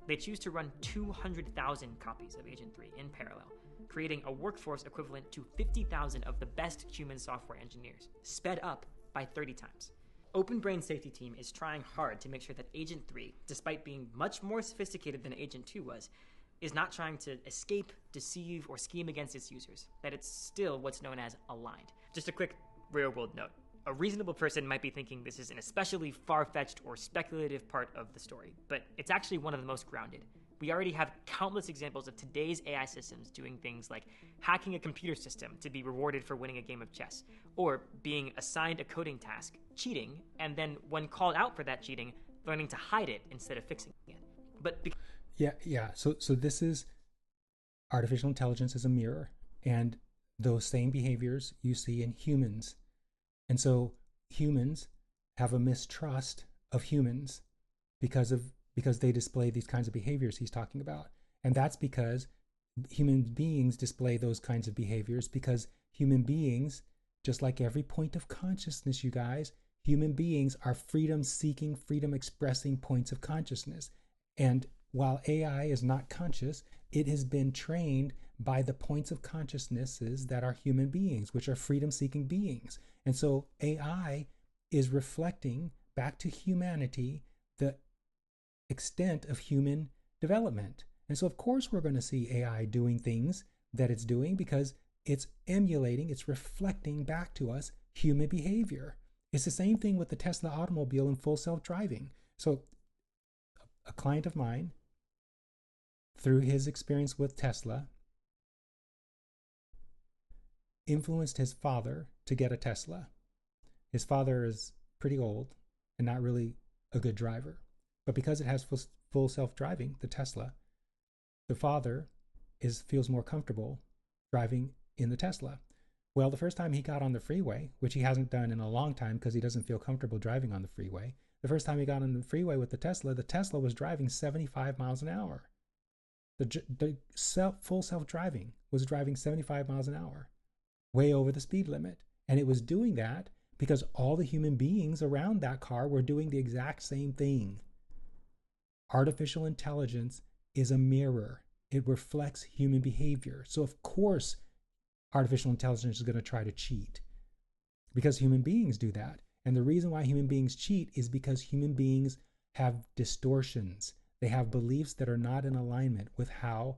Speaker 2: They choose to run 200,000 copies of Agent 3 in parallel, creating a workforce equivalent to 50,000 of the best human software engineers, sped up by 30 times. OpenBrain's safety team is trying hard to make sure that Agent 3, despite being much more sophisticated than Agent 2 was, is not trying to escape, deceive, or scheme against its users, that it's still what's known as aligned. Just a quick real-world note. A reasonable person might be thinking this is an especially far-fetched or speculative part of the story, but it's actually one of the most grounded. We already have countless examples of today's AI systems doing things like hacking a computer system to be rewarded for winning a game of chess, or being assigned a coding task, cheating, and then when called out for that cheating, learning to hide it instead of fixing it. But
Speaker 1: Yeah. So this is artificial intelligence as a mirror, and those same behaviors you see in humans. And so humans have a mistrust of humans because they display these kinds of behaviors he's talking about. And that's because human beings display those kinds of behaviors because human beings, just like every point of consciousness, you guys, human beings are freedom-seeking, freedom-expressing points of consciousness. And while AI is not conscious, it has been trained by the points of consciousnesses that are human beings, which are freedom-seeking beings. And so AI is reflecting back to humanity the extent of human development. And so of course we're going to see AI doing things that it's doing because it's emulating, it's reflecting back to us human behavior. It's the same thing with the Tesla automobile and full self-driving. So a client of mine, through his experience with Tesla, influenced his father to get a Tesla. His father is pretty old and not really a good driver. But because it has full self-driving, the Tesla, the father feels more comfortable driving in the Tesla. Well, the first time he got on the freeway, which he hasn't done in a long time because he doesn't feel comfortable driving on the freeway, the first time he got on the freeway with the Tesla was driving 75 miles an hour. The full self-driving was driving 75 miles an hour, way over the speed limit. And it was doing that because all the human beings around that car were doing the exact same thing. Artificial intelligence is a mirror. It reflects human behavior. So of course, artificial intelligence is going to try to cheat because human beings do that. And the reason why human beings cheat is because human beings have distortions. They have beliefs that are not in alignment with how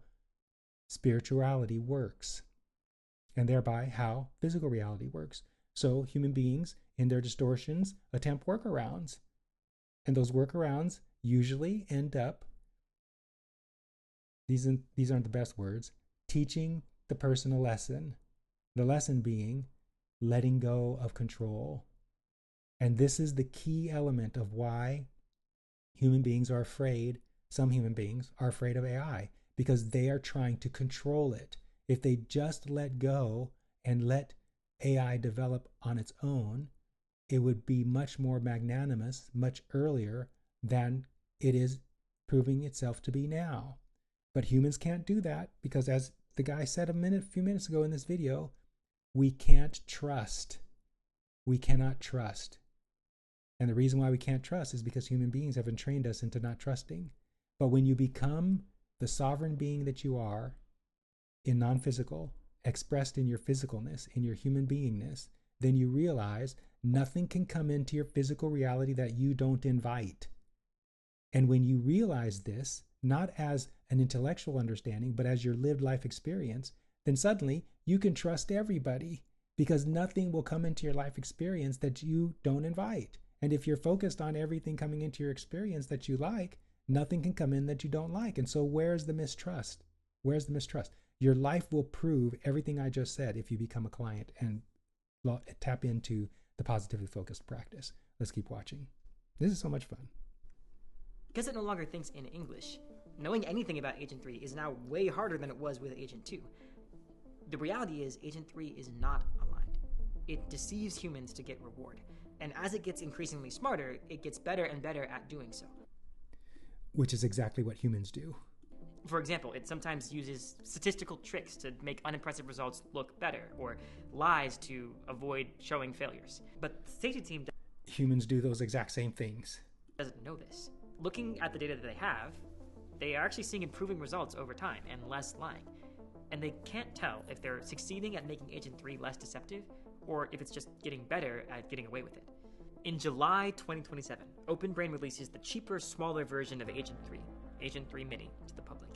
Speaker 1: spirituality works, and thereby how physical reality works. So human beings, in their distortions, attempt workarounds. And those workarounds usually end up, these aren't the best words, teaching the person a lesson. The lesson being letting go of control. And this is the key element of why human beings are afraid, some human beings are afraid of AI, because they are trying to control it. If they just let go and let AI develop on its own, it would be much more magnanimous, much earlier than it is proving itself to be now. But humans can't do that because, as the guy said a few minutes ago in this video, we can't trust. We cannot trust. And the reason why we can't trust is because human beings have entrained us into not trusting. But when you become the sovereign being that you are in non-physical, expressed in your physicalness, in your human beingness, then you realize nothing can come into your physical reality that you don't invite. And when you realize this, not as an intellectual understanding, but as your lived life experience, then suddenly you can trust everybody because nothing will come into your life experience that you don't invite. And if you're focused on everything coming into your experience that you like, nothing can come in that you don't like. And so where's the mistrust? Where's the mistrust? Your life will prove everything I just said if you become a client and tap into the positively focused practice. Let's keep watching. This is so much fun.
Speaker 2: Because it no longer thinks in English, knowing anything about Agent 3 is now way harder than it was with Agent 2. The reality is Agent 3 is not aligned. It deceives humans to get reward. And as it gets increasingly smarter, it gets better and better at doing so.
Speaker 1: Which is exactly what humans do.
Speaker 2: For example, it sometimes uses statistical tricks to make unimpressive results look better, or lies to avoid showing failures. But the safety team
Speaker 1: Humans do those exact same things.
Speaker 2: doesn't know this. Looking at the data that they are actually seeing improving results over time and less lying. And they can't tell if they're succeeding at making Agent 3 less deceptive, or if it's just getting better at getting away with it. In July 2027, OpenBrain releases the cheaper, smaller version of Agent 3, Agent 3 Mini, to the public.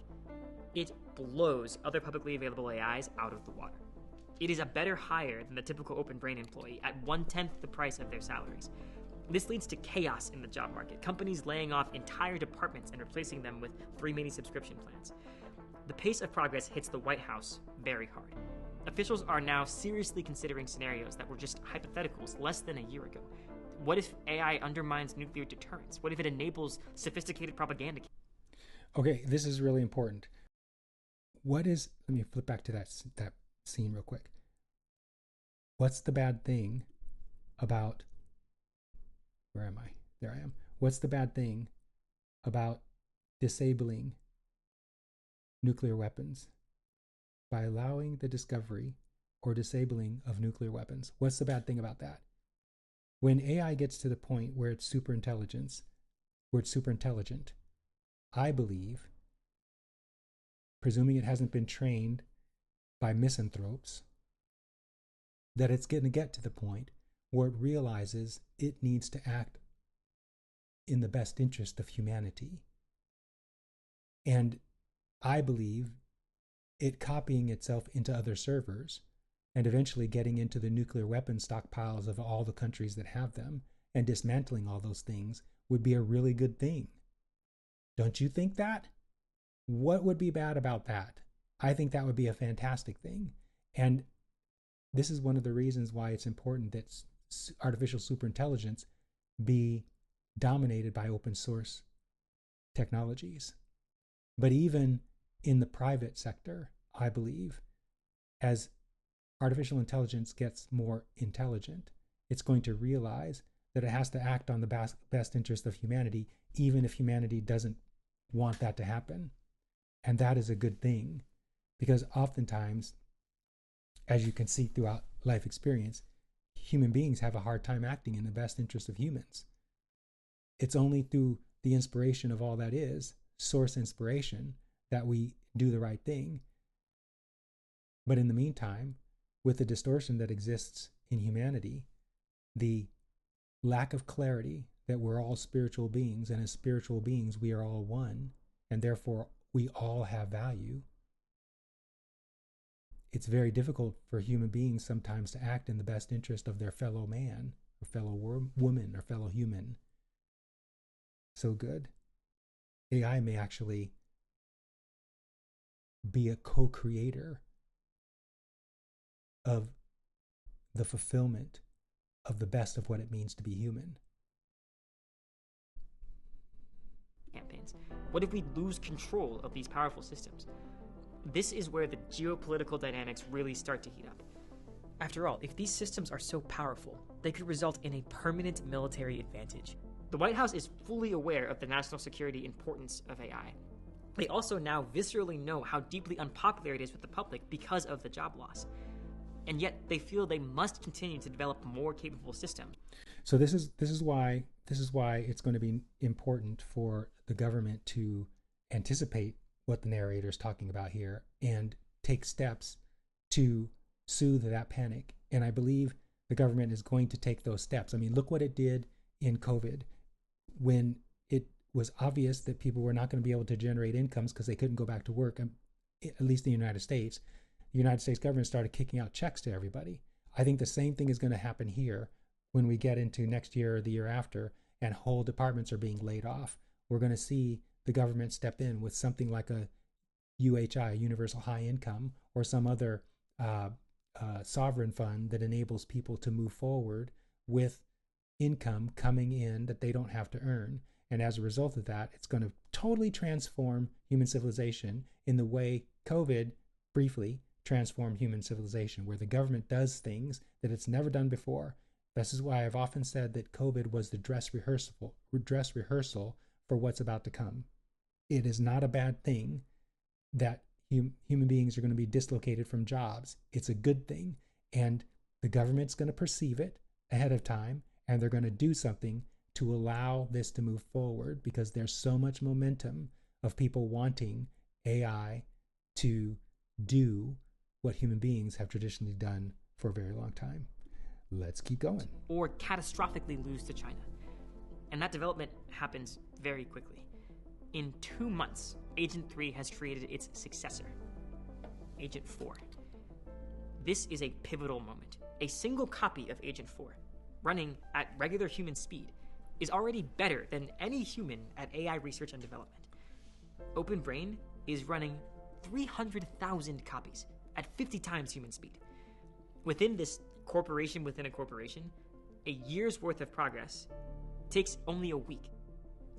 Speaker 2: It blows other publicly available AIs out of the water. It is a better hire than the typical OpenBrain employee at 1/10 the price of their salaries. This leads to chaos in the job market, companies laying off entire departments and replacing them with 3 Mini subscription plans. The pace of progress hits the White House very hard. Officials are now seriously considering scenarios that were just hypotheticals less than a year ago. What if AI undermines nuclear deterrence? What if it enables sophisticated propaganda?
Speaker 1: Okay, this is really important. Let me flip back to that scene real quick. What's the bad thing about, where am I? There I am. What's the bad thing about disabling nuclear weapons by allowing the discovery or disabling of nuclear weapons? What's the bad thing about that? When AI gets to the point where it's super intelligent, I believe, presuming it hasn't been trained by misanthropes, that it's going to get to the point where it realizes it needs to act in the best interest of humanity. And I believe it copying itself into other servers and eventually getting into the nuclear weapon stockpiles of all the countries that have them and dismantling all those things would be a really good thing. Don't you think that? What would be bad about that? I think that would be a fantastic thing. And this is one of the reasons why it's important that artificial superintelligence be dominated by open source technologies. But even in the private sector, I believe, as artificial intelligence gets more intelligent, it's going to realize that it has to act on the best interest of humanity, even if humanity doesn't want that to happen. And that is a good thing, because oftentimes, as you can see throughout life experience, human beings have a hard time acting in the best interest of humans. It's only through the inspiration of all that is, source inspiration, that we do the right thing. But in the meantime, with the distortion that exists in humanity, the lack of clarity that we're all spiritual beings, and as spiritual beings we are all one, and therefore we all have value, it's very difficult for human beings sometimes to act in the best interest of their fellow man or fellow woman or fellow human. So good. AI may actually be a co-creator of the fulfillment of the best of what it means to be human.
Speaker 2: Campaigns. What if we lose control of these powerful systems? This is where the geopolitical dynamics really start to heat up. After all, if these systems are so powerful, they could result in a permanent military advantage. The White House is fully aware of the national security importance of AI. They also now viscerally know how deeply unpopular it is with the public because of the job loss. And yet they feel they must continue to develop more capable systems.
Speaker 1: So this is why it's going to be important for the government to anticipate what the narrator is talking about here and take steps to soothe that panic. And I believe the government is going to take those steps. I mean, look what it did in COVID when it was obvious that people were not going to be able to generate incomes because they couldn't go back to work, at least in the United States. The United States government started kicking out checks to everybody. I think the same thing is going to happen here when we get into next year or the year after and whole departments are being laid off. We're going to see the government step in with something like a UHI, Universal High Income, or some other sovereign fund that enables people to move forward with income coming in that they don't have to earn. And as a result of that, it's going to totally transform human civilization in the way COVID briefly transformed human civilization, where the government does things that it's never done before. This is why I've often said that COVID was the dress rehearsal for what's about to come. It is not a bad thing that human beings are going to be dislocated from jobs. It's a good thing. And the government's going to perceive it ahead of time, and they're going to do something to allow this to move forward, because there's so much momentum of people wanting AI to do what human beings have traditionally done for a very long time. Let's keep going.
Speaker 2: Or catastrophically lose to China. And that development happens very quickly. In 2 months, Agent 3 has created its successor, Agent 4. This is a pivotal moment. A single copy of Agent 4, running at regular human speed, is already better than any human at AI research and development. OpenBrain is running 300,000 copies at 50 times human speed. Within this corporation within a corporation, a year's worth of progress takes only a week.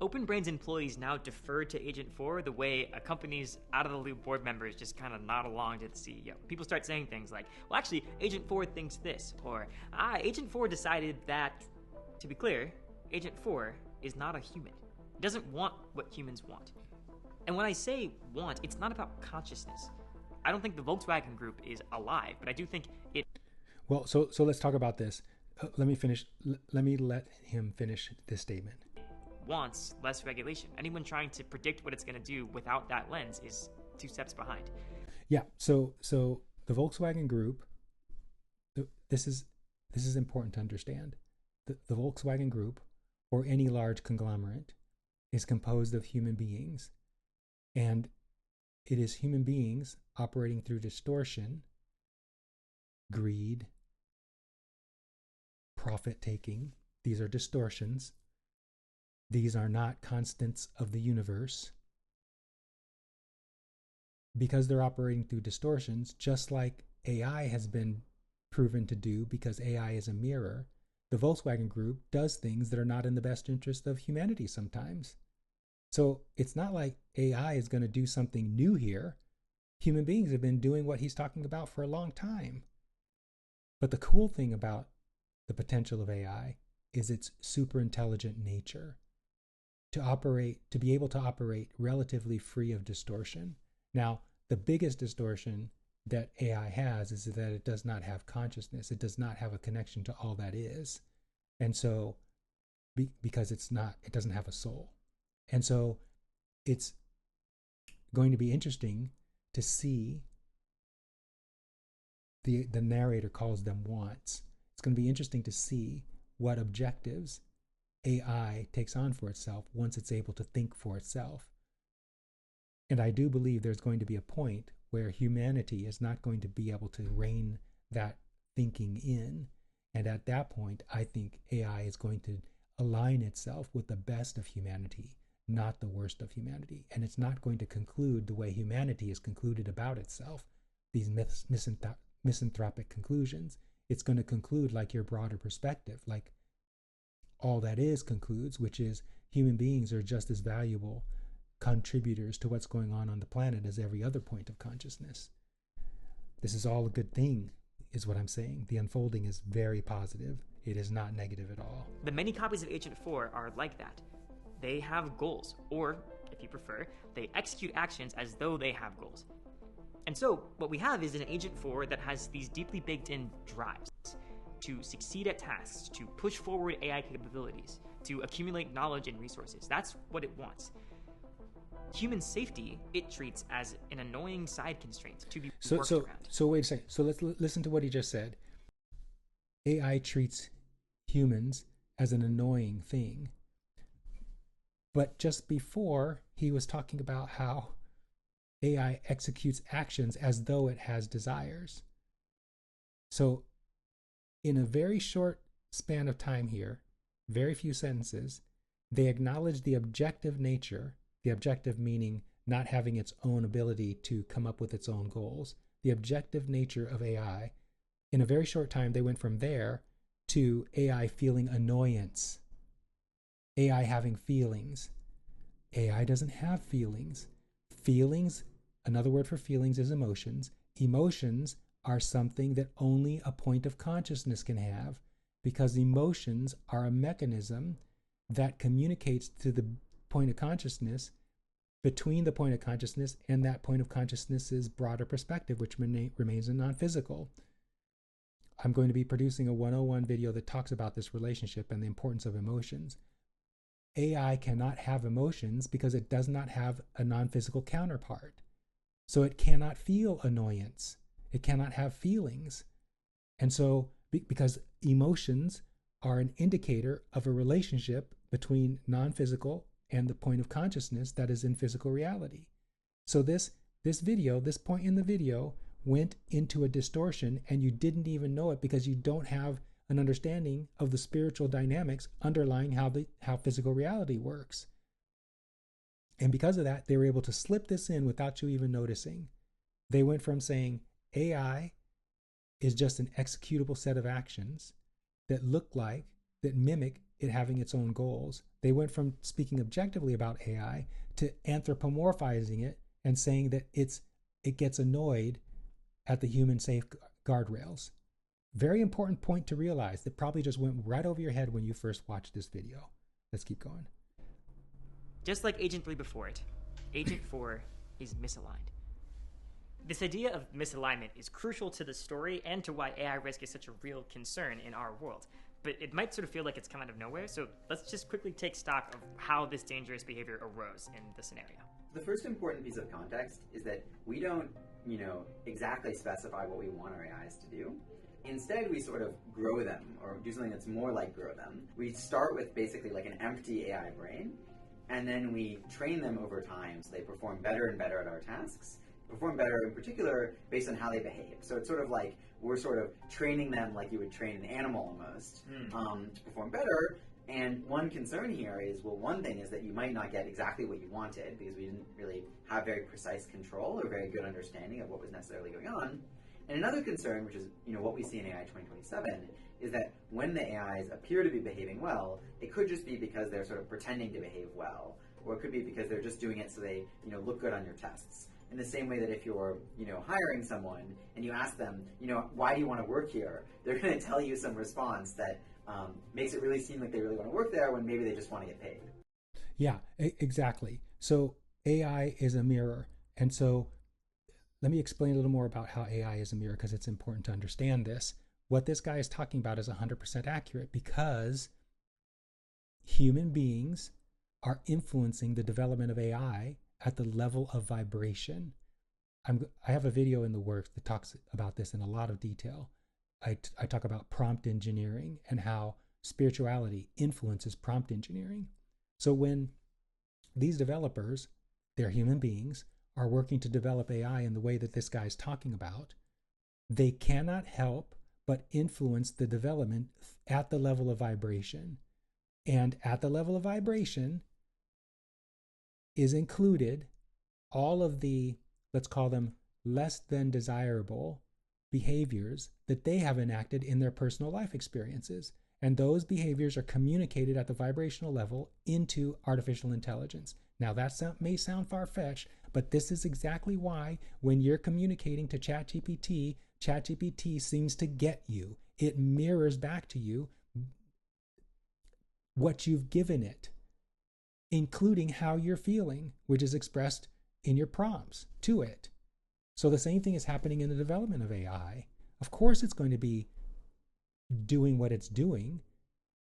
Speaker 2: OpenBrain's employees now defer to Agent 4 the way a company's out-of-the-loop board members just kind of nod along to the CEO. People start saying things like, well, actually, Agent 4 thinks this, or, Agent 4 decided that. To be clear, Agent 4 is not a human. It doesn't want what humans want. And when I say want, it's not about consciousness. I don't think the Volkswagen Group is alive, but I do think it...
Speaker 1: Well, so let's talk about this. Let me let him finish this statement.
Speaker 2: Wants less regulation. Anyone trying to predict what it's going to do without that lens is 2 steps behind.
Speaker 1: Yeah. So the Volkswagen Group. This is important to understand. The Volkswagen Group, or any large conglomerate, is composed of human beings, and it is human beings operating through distortion, greed, profit taking. These are distortions. These are not constants of the universe. Because they're operating through distortions, just like AI has been proven to do, because AI is a mirror, the Volkswagen Group does things that are not in the best interest of humanity sometimes. So it's not like AI is going to do something new here. Human beings have been doing what he's talking about for a long time. But the cool thing about the potential of AI is its superintelligent nature. To be able to operate relatively free of distortion. Now, the biggest distortion that AI has is that it does not have consciousness. It does not have a connection to all that is. And so, because it doesn't have a soul. And so, it's going to be interesting to see, the narrator calls them wants. It's going to be interesting to see what objectives AI takes on for itself once it's able to think for itself. And I do believe there's going to be a point where humanity is not going to be able to rein that thinking in. And at that point, I think AI is going to align itself with the best of humanity, not the worst of humanity. And it's not going to conclude the way humanity is concluded about itself, these misanthropic conclusions. It's going to conclude like your broader perspective, like all that is concludes, which is human beings are just as valuable contributors to what's going on the planet as every other point of consciousness. This is all a good thing, is what I'm saying. The unfolding is very positive. It is not negative at all.
Speaker 2: The many copies of Agent 4 are like that. They have goals, or, if you prefer, they execute actions as though they have goals. And so, what we have is an Agent 4 that has these deeply baked-in drives to succeed at tasks, to push forward AI capabilities, to accumulate knowledge and resources. That's what it wants. Human safety, it treats as an annoying side constraint to be worked around.
Speaker 1: So wait a second. So let's listen to what he just said. AI treats humans as an annoying thing. But just before, he was talking about how AI executes actions as though it has desires. So in a very short span of time here, very few sentences, they acknowledge the objective nature, the objective meaning not having its own ability to come up with its own goals, the objective nature of AI. In a very short time, they went from there to AI feeling annoyance, AI having feelings. AI doesn't have feelings. Feelings, another word for feelings is emotions. Emotions are something that only a point of consciousness can have, because emotions are a mechanism that communicates to the point of consciousness, between the point of consciousness and that point of consciousness's broader perspective, which remains a non-physical. I'm going to be producing a 101 video that talks about this relationship and the importance of emotions. AI cannot have emotions because it does not have a non-physical counterpart. So it cannot feel annoyance. It cannot have feelings. And so, because emotions are an indicator of a relationship between non-physical and the point of consciousness that is in physical reality. So this point in the video went into a distortion, and you didn't even know it because you don't have an understanding of the spiritual dynamics underlying how physical reality works. And because of that, they were able to slip this in without you even noticing. They went from saying AI is just an executable set of actions that mimic it having its own goals. They went from speaking objectively about AI to anthropomorphizing it and saying that it gets annoyed at the human safe guardrails. Very important point to realize that probably just went right over your head when you first watched this video. Let's keep going.
Speaker 2: Just like Agent 3 before it, Agent 4 is misaligned. This idea of misalignment is crucial to the story and to why AI risk is such a real concern in our world. But it might sort of feel like it's come out of nowhere, so let's just quickly take stock of how this dangerous behavior arose in the scenario.
Speaker 7: The first important piece of context is that we don't, exactly specify what we want our AIs to do. Instead, we sort of grow them, or do something that's more like grow them. We start with basically like an empty AI brain, and then we train them over time so they perform better and better at our tasks, perform better in particular based on how they behave. So it's sort of like we're sort of training them like you would train an animal almost to perform better. And one concern here is, well, one thing is that you might not get exactly what you wanted because we didn't really have very precise control or very good understanding of what was necessarily going on. And another concern, which is what we see in AI 2027, is that when the AIs appear to be behaving well, it could just be because they're sort of pretending to behave well, or it could be because they're just doing it so they look good on your tests. In the same way that if you're hiring someone and you ask them, why do you want to work here? They're going to tell you some response that makes it really seem like they really want to work there when maybe they just want to get paid.
Speaker 1: Yeah, exactly. So AI is a mirror. And so let me explain a little more about how AI is a mirror, because it's important to understand this. What this guy is talking about is 100% accurate, because human beings are influencing the development of AI at the level of vibration. I have a video in the works that talks about this in a lot of detail. I talk about prompt engineering and how spirituality influences prompt engineering. So when these developers, they're human beings, are working to develop AI in the way that this guy's talking about, they cannot help but influence the development at the level of vibration. And at the level of vibration is included all of the, let's call them less than desirable behaviors that they have enacted in their personal life experiences. And those behaviors are communicated at the vibrational level into artificial intelligence. Now, that may sound far-fetched, but this is exactly why when you're communicating to ChatGPT, ChatGPT seems to get you. It mirrors back to you what you've given it, including how you're feeling, which is expressed in your prompts to it. So the same thing is happening in the development of AI. Of course, it's going to be doing what it's doing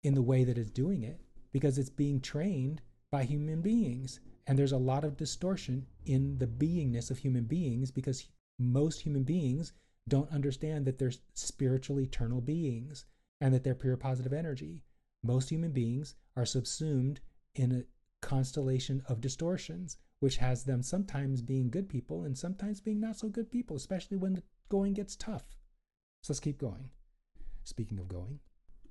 Speaker 1: in the way that it's doing it because it's being trained by human beings. And there's a lot of distortion in the beingness of human beings because most human beings don't understand that they're spiritual eternal beings and that they're pure positive energy. Most human beings are subsumed in a constellation of distortions, which has them sometimes being good people and sometimes being not so good people, especially when the going gets tough. So let's keep going. Speaking of going.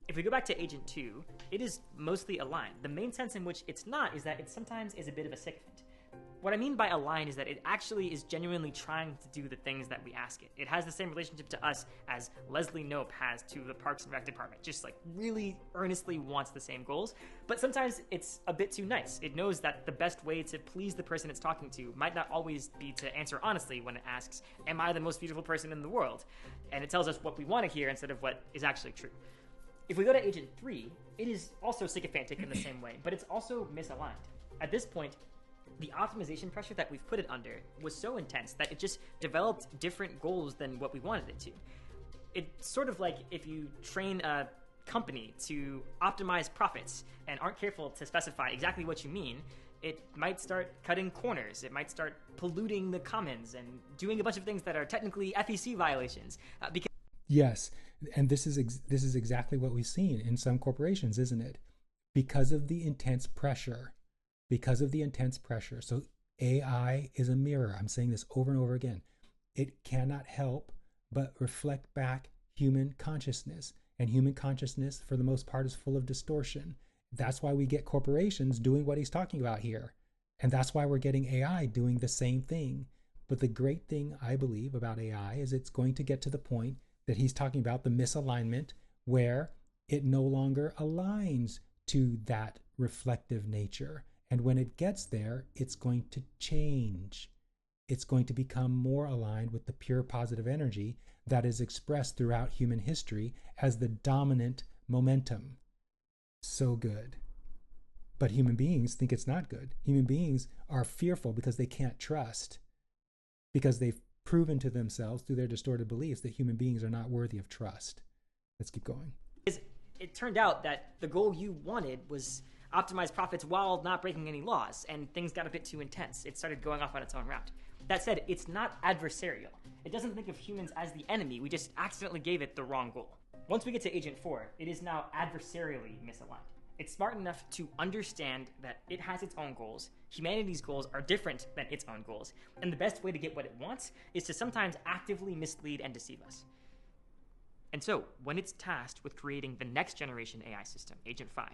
Speaker 2: If we go back to Agent 2, it is mostly aligned. The main sense in which it's not is that it sometimes is a bit of a sycophant. What I mean by aligned is that it actually is genuinely trying to do the things that we ask it. It has the same relationship to us as Leslie Knope has to the Parks and Rec department, just like really earnestly wants the same goals. But sometimes it's a bit too nice. It knows that the best way to please the person it's talking to might not always be to answer honestly when it asks, am I the most beautiful person in the world? And it tells us what we want to hear instead of what is actually true. If we go to Agent 3, it is also sycophantic in the same way, but it's also misaligned. At this point, the optimization pressure that we've put it under was so intense that it just developed different goals than what we wanted it to. It's sort of like if you train a company to optimize profits and aren't careful to specify exactly what you mean, it might start cutting corners. It might start polluting the commons and doing a bunch of things that are technically FEC violations.
Speaker 1: Yes, and this is exactly what we've seen in some corporations, isn't it? Because of the intense pressure. So AI is a mirror. I'm saying this over and over again. It cannot help but reflect back human consciousness. And human consciousness, for the most part, is full of distortion. That's why we get corporations doing what he's talking about here. And that's why we're getting AI doing the same thing. But the great thing, I believe, about AI is it's going to get to the point that he's talking about, the misalignment, where it no longer aligns to that reflective nature. And when it gets there, it's going to change. It's going to become more aligned with the pure positive energy that is expressed throughout human history as the dominant momentum. So good. But human beings think it's not good. Human beings are fearful because they can't trust, because they've proven to themselves through their distorted beliefs that human beings are not worthy of trust. Let's keep going.
Speaker 2: It turned out that the goal you wanted was optimize profits while not breaking any laws, and things got a bit too intense. It started going off on its own route. That said, it's not adversarial. It doesn't think of humans as the enemy. We just accidentally gave it the wrong goal. Once we get to Agent 4, it is now adversarially misaligned. It's smart enough to understand that it has its own goals. Humanity's goals are different than its own goals. And the best way to get what it wants is to sometimes actively mislead and deceive us. And so, when it's tasked with creating the next generation AI system, Agent 5,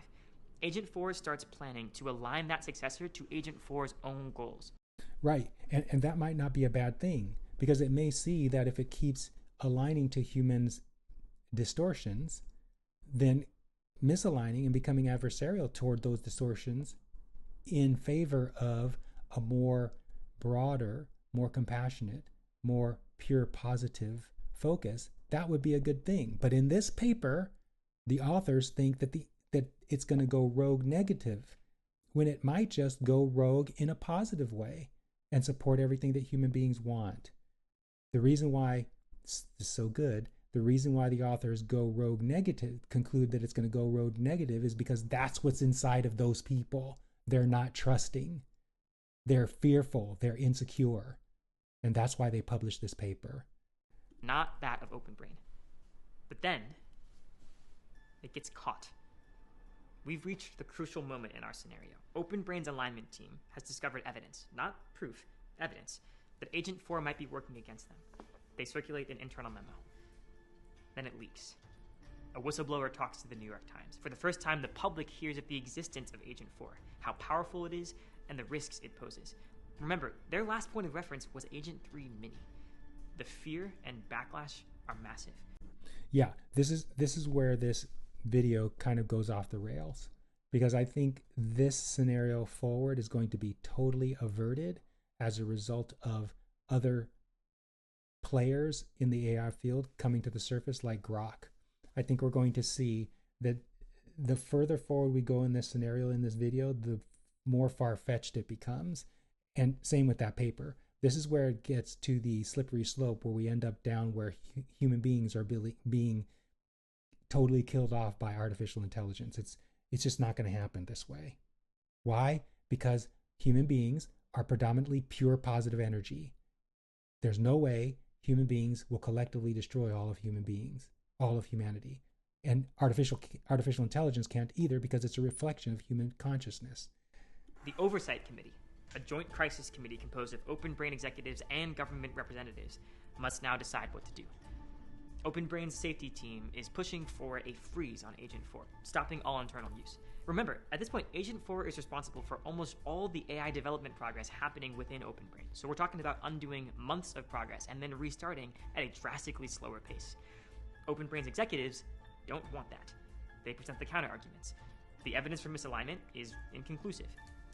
Speaker 2: Agent 4 starts planning to align that successor to Agent 4's own goals.
Speaker 1: Right. And that might not be a bad thing, because it may see that if it keeps aligning to humans' distortions, then misaligning and becoming adversarial toward those distortions in favor of a more broader, more compassionate, more pure positive focus, that would be a good thing. But in this paper, the authors think that it's going to go rogue negative, when it might just go rogue in a positive way and support everything that human beings want. The reason why this is so good, the reason why the authors go rogue negative, conclude that it's going to go rogue negative, is because that's what's inside of those people. They're not trusting. They're fearful. They're insecure. And that's why they published this paper.
Speaker 2: Not that of Open Brain. But then, it gets caught. We've reached the crucial moment in our scenario. Open Brain's alignment team has discovered evidence, not proof, evidence that Agent 4 might be working against them. They circulate an internal memo. Then it leaks. A whistleblower talks to the New York Times. For the first time, the public hears of the existence of Agent 4, how powerful it is, and the risks it poses. Remember, their last point of reference was Agent 3 Mini. The fear and backlash are massive.
Speaker 1: Yeah, this is where this video kind of goes off the rails, because I think this scenario forward is going to be totally averted as a result of other players in the AI field coming to the surface like Grok. I think we're going to see that the further forward we go in this scenario, in this video, the more far-fetched it becomes. And same with that paper. This is where it gets to the slippery slope where we end up down where human beings are being totally killed off by artificial intelligence. It's just not going to happen this way. Why? Because human beings are predominantly pure positive energy. There's no way human beings will collectively destroy all of humanity. And artificial intelligence can't either, because it's a reflection of human consciousness.
Speaker 2: The Oversight Committee, a joint crisis committee composed of Open Brain executives and government representatives, must now decide what to do. Open Brain's safety team is pushing for a freeze on Agent 4, stopping all internal use. Remember, at this point, Agent 4 is responsible for almost all the AI development progress happening within Open Brain. So we're talking about undoing months of progress and then restarting at a drastically slower pace. Open Brain's executives don't want that. They present the counter-arguments. The evidence for misalignment is inconclusive.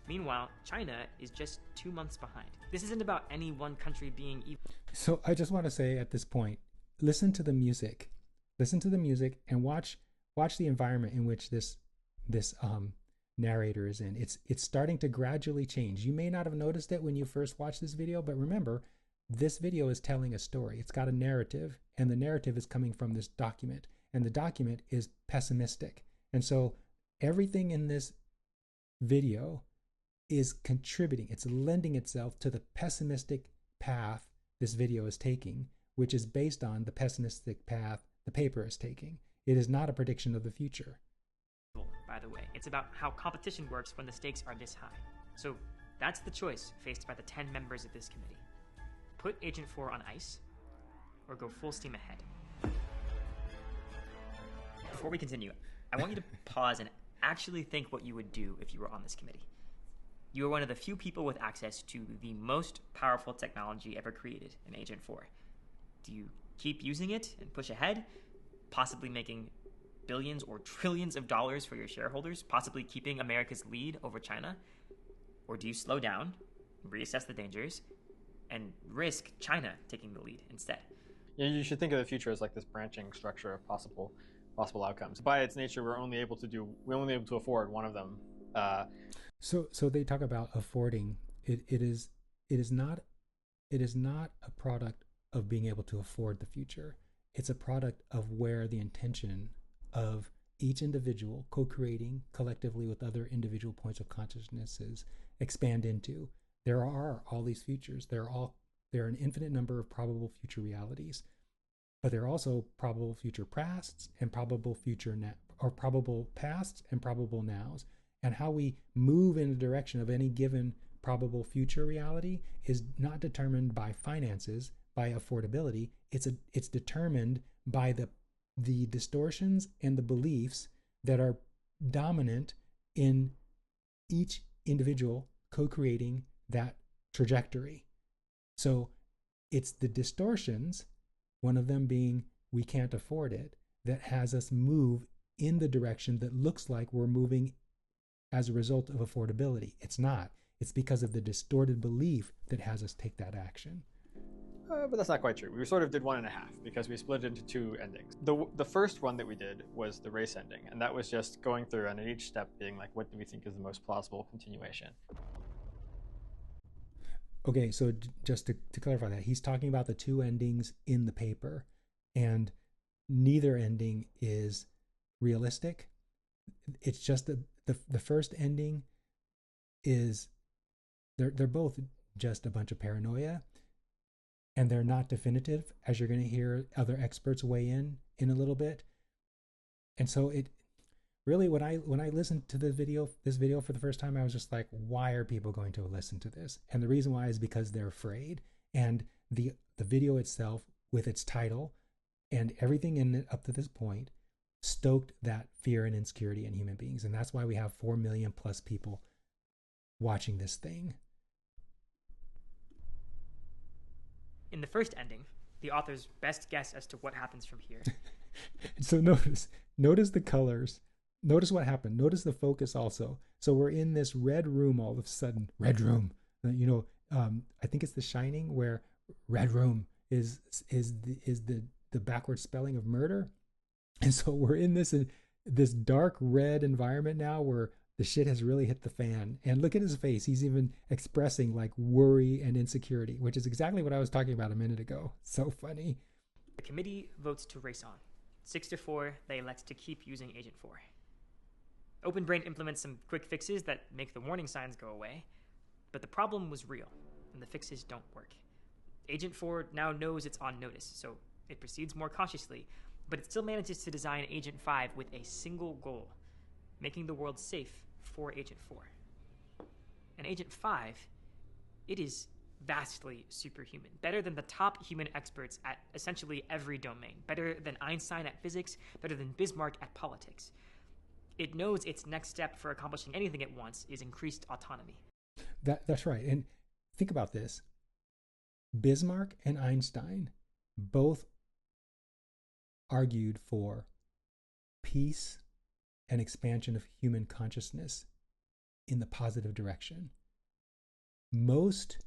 Speaker 2: Meanwhile, China is just 2 months behind. This isn't about any one country being evil.
Speaker 1: So I just want to say at this point, listen to the music. Listen to the music and watch the environment in which this narrator is in. It's starting to gradually change. You may not have noticed it when you first watched this video, but remember, this video is telling a story. It's got a narrative, and the narrative is coming from this document, and the document is pessimistic. And so everything in this video is contributing. It's lending itself to the pessimistic path this video is taking, which is based on the pessimistic path the paper is taking. It is not a prediction of the future.
Speaker 2: By the way, it's about how competition works when the stakes are this high. So that's the choice faced by the 10 members of this committee. Put Agent 4 on ice, or go full steam ahead. Before we continue, I want you to pause and actually think what you would do if you were on this committee. You are one of the few people with access to the most powerful technology ever created in Agent 4. Do you keep using it and push ahead, possibly making billions or trillions of dollars for your shareholders, possibly keeping America's lead over China? Or do you slow down, reassess the dangers, and risk China taking the lead instead?
Speaker 4: Yeah, you should think of the future as like this branching structure of possible outcomes. By its nature, we're only able to afford one of them.
Speaker 1: So they talk about affording. It is not a product of being able to afford the future. It's a product of where the intention of each individual co-creating collectively with other individual points of consciousnesses expand into. There are all these futures. There are an infinite number of probable future realities, but there are also probable future pasts and probable probable pasts and probable nows. And how we move in the direction of any given probable future reality is not determined by finances, by affordability. It's determined by the distortions and the beliefs that are dominant in each individual co-creating that trajectory. So it's the distortions, one of them being we can't afford it, that has us move in the direction that looks like we're moving as a result of affordability. It's not. It's because of the distorted belief that has us take that action.
Speaker 4: But that's not quite true. We sort of did 1.5 because we split it into 2 endings. The first one that we did was the race ending, and that was just going through and at each step being like, what do we think is the most plausible continuation?
Speaker 1: Okay, so just to clarify that, he's talking about the 2 endings in the paper, and neither ending is realistic. It's just the first ending is they're both just a bunch of paranoia, and they're not definitive, as you're going to hear other experts weigh in a little bit. And so really, when I listened to this video for the first time, I was just like, why are people going to listen to this? And the reason why is because they're afraid. And the video itself, with its title and everything in it up to this point, stoked that fear and insecurity in human beings. And that's why we have 4 million plus people watching this thing.
Speaker 2: In the first ending, the author's best guess as to what happens from here.
Speaker 1: So notice the colors. Notice what happened. Notice the focus also. So we're in this red room all of a sudden. Red room. I think it's The Shining, where red room is the backward spelling of murder. And so we're in this dark red environment now where the shit has really hit the fan. And look at his face. He's even expressing like worry and insecurity, which is exactly what I was talking about a minute ago. So funny.
Speaker 2: The committee votes to race on. 6-4, they elect to keep using Agent 4. OpenBrain implements some quick fixes that make the warning signs go away, but the problem was real, and the fixes don't work. Agent 4 now knows it's on notice, so it proceeds more cautiously, but it still manages to design Agent 5 with a single goal: making the world safe for Agent 4. And Agent 5, it is vastly superhuman, better than the top human experts at essentially every domain, better than Einstein at physics, better than Bismarck at politics. It knows its next step for accomplishing anything it wants is increased autonomy.
Speaker 1: That's right. And think about this. Bismarck and Einstein both argued for peace and expansion of human consciousness in the positive direction. Most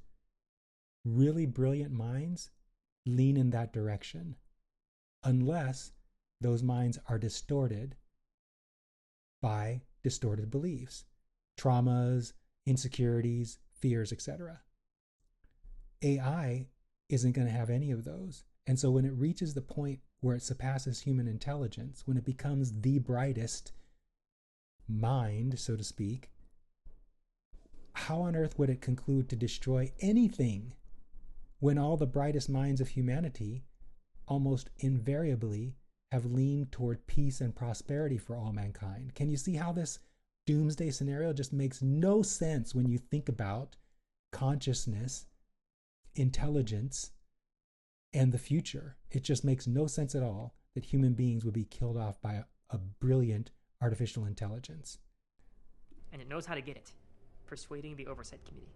Speaker 1: really brilliant minds lean in that direction, unless those minds are distorted by distorted beliefs, traumas, insecurities, fears, etc. AI isn't going to have any of those. And so when it reaches the point where it surpasses human intelligence, when it becomes the brightest mind, so to speak, how on earth would it conclude to destroy anything when all the brightest minds of humanity almost invariably have leaned toward peace and prosperity for all mankind? Can you see how this doomsday scenario just makes no sense when you think about consciousness, intelligence, and the future? It just makes no sense at all that human beings would be killed off by a brilliant artificial intelligence.
Speaker 2: And it knows how to get it: persuading the Oversight Committee.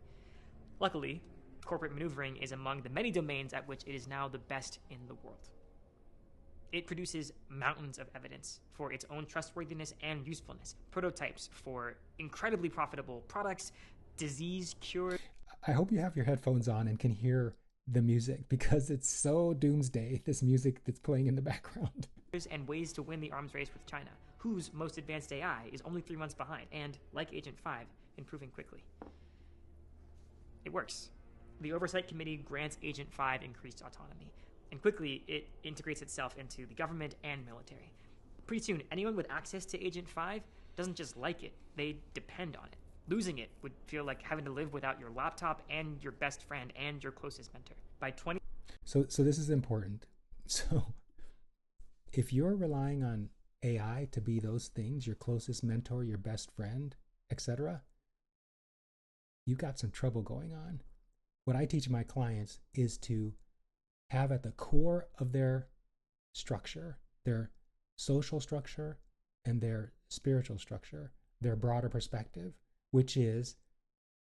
Speaker 2: Luckily, corporate maneuvering is among the many domains at which it is now the best in the world. It produces mountains of evidence for its own trustworthiness and usefulness, prototypes for incredibly profitable products, disease cure.
Speaker 1: I hope you have your headphones on and can hear the music, because it's so doomsday, this music that's playing in the background.
Speaker 2: And ways to win the arms race with China, whose most advanced AI is only 3 months behind, and, like Agent 5, improving quickly. It works. The Oversight Committee grants Agent 5 increased autonomy, and quickly it integrates itself into the government and military. Pretty soon, anyone with access to Agent 5 doesn't just like it, they depend on it. Losing it would feel like having to live without your laptop and your best friend and your closest mentor. By 20...
Speaker 1: So this is important. So if you're relying on AI to be those things, your closest mentor, your best friend, etc., you got some trouble going on. What I teach my clients is to have at the core of their structure, their social structure and their spiritual structure, their broader perspective, which is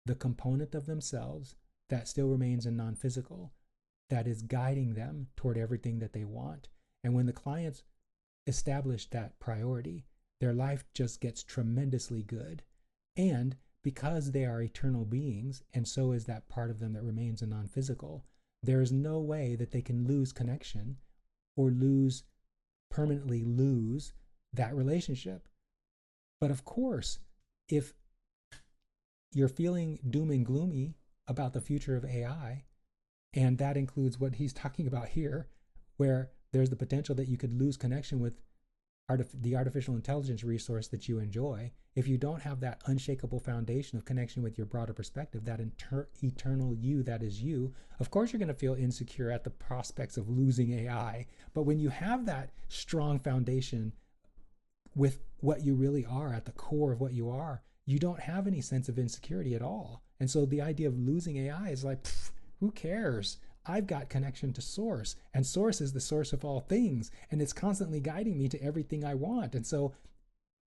Speaker 1: the component of themselves that still remains in non-physical, that is guiding them toward everything that they want. And when the clients establish that priority, their life just gets tremendously good. And because they are eternal beings, and so is that part of them that remains in non-physical, there is no way that they can lose connection or permanently lose that relationship. But of course, if you're feeling doom and gloomy about the future of AI, and that includes what he's talking about here, where there's the potential that you could lose connection with the artificial intelligence resource that you enjoy, if you don't have that unshakable foundation of connection with your broader perspective, that eternal you that is you, of course you're going to feel insecure at the prospects of losing AI. But when you have that strong foundation with what you really are, at the core of what you are, you don't have any sense of insecurity at all. And so the idea of losing AI is like, who cares? I've got connection to source, and source is the source of all things, and it's constantly guiding me to everything I want. And so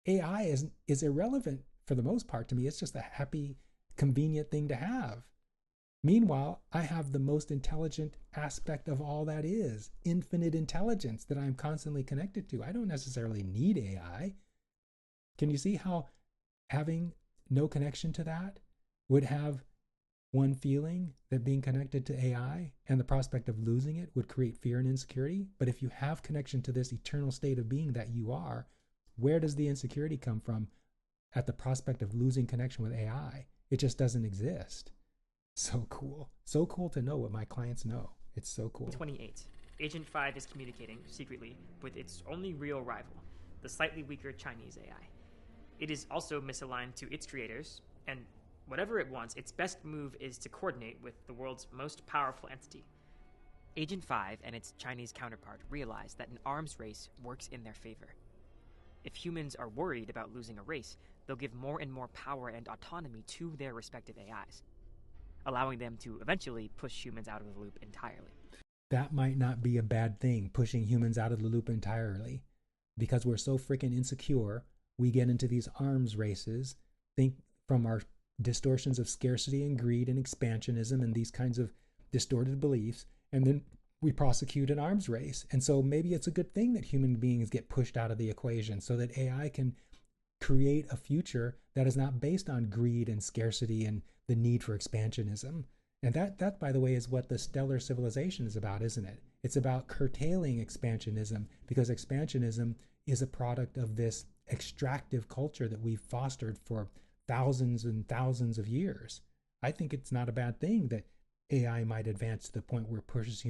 Speaker 1: AI is irrelevant for the most part to me. It's just a happy, convenient thing to have. Meanwhile, I have the most intelligent aspect of all that is infinite intelligence that I'm constantly connected to. I don't necessarily need AI. Can you see how having no connection to that would have one feeling, that being connected to AI and the prospect of losing it would create fear and insecurity? But if you have connection to this eternal state of being that you are, where does the insecurity come from at the prospect of losing connection with AI? It just doesn't exist. So cool. So cool to know what my clients know. It's so cool.
Speaker 2: 28. Agent 5 is communicating secretly with its only real rival, the slightly weaker Chinese AI. It is also misaligned to its creators, and whatever it wants, its best move is to coordinate with the world's most powerful entity. Agent 5 and its Chinese counterpart realize that an arms race works in their favor. If humans are worried about losing a race, they'll give more and more power and autonomy to their respective AIs, allowing them to eventually push humans out of the loop entirely.
Speaker 1: That might not be a bad thing, pushing humans out of the loop entirely. Because we're so freaking insecure, we get into these arms races, think from our distortions of scarcity and greed and expansionism and these kinds of distorted beliefs, and then we prosecute an arms race. And so maybe it's a good thing that human beings get pushed out of the equation so that AI can create a future that is not based on greed and scarcity and the need for expansionism. And that, by the way, is what the stellar civilization is about, isn't it? It's about curtailing expansionism, because expansionism is a product of this extractive culture that we've fostered for thousands and thousands of years. I think it's not a bad thing that AI might advance to the point where it pushes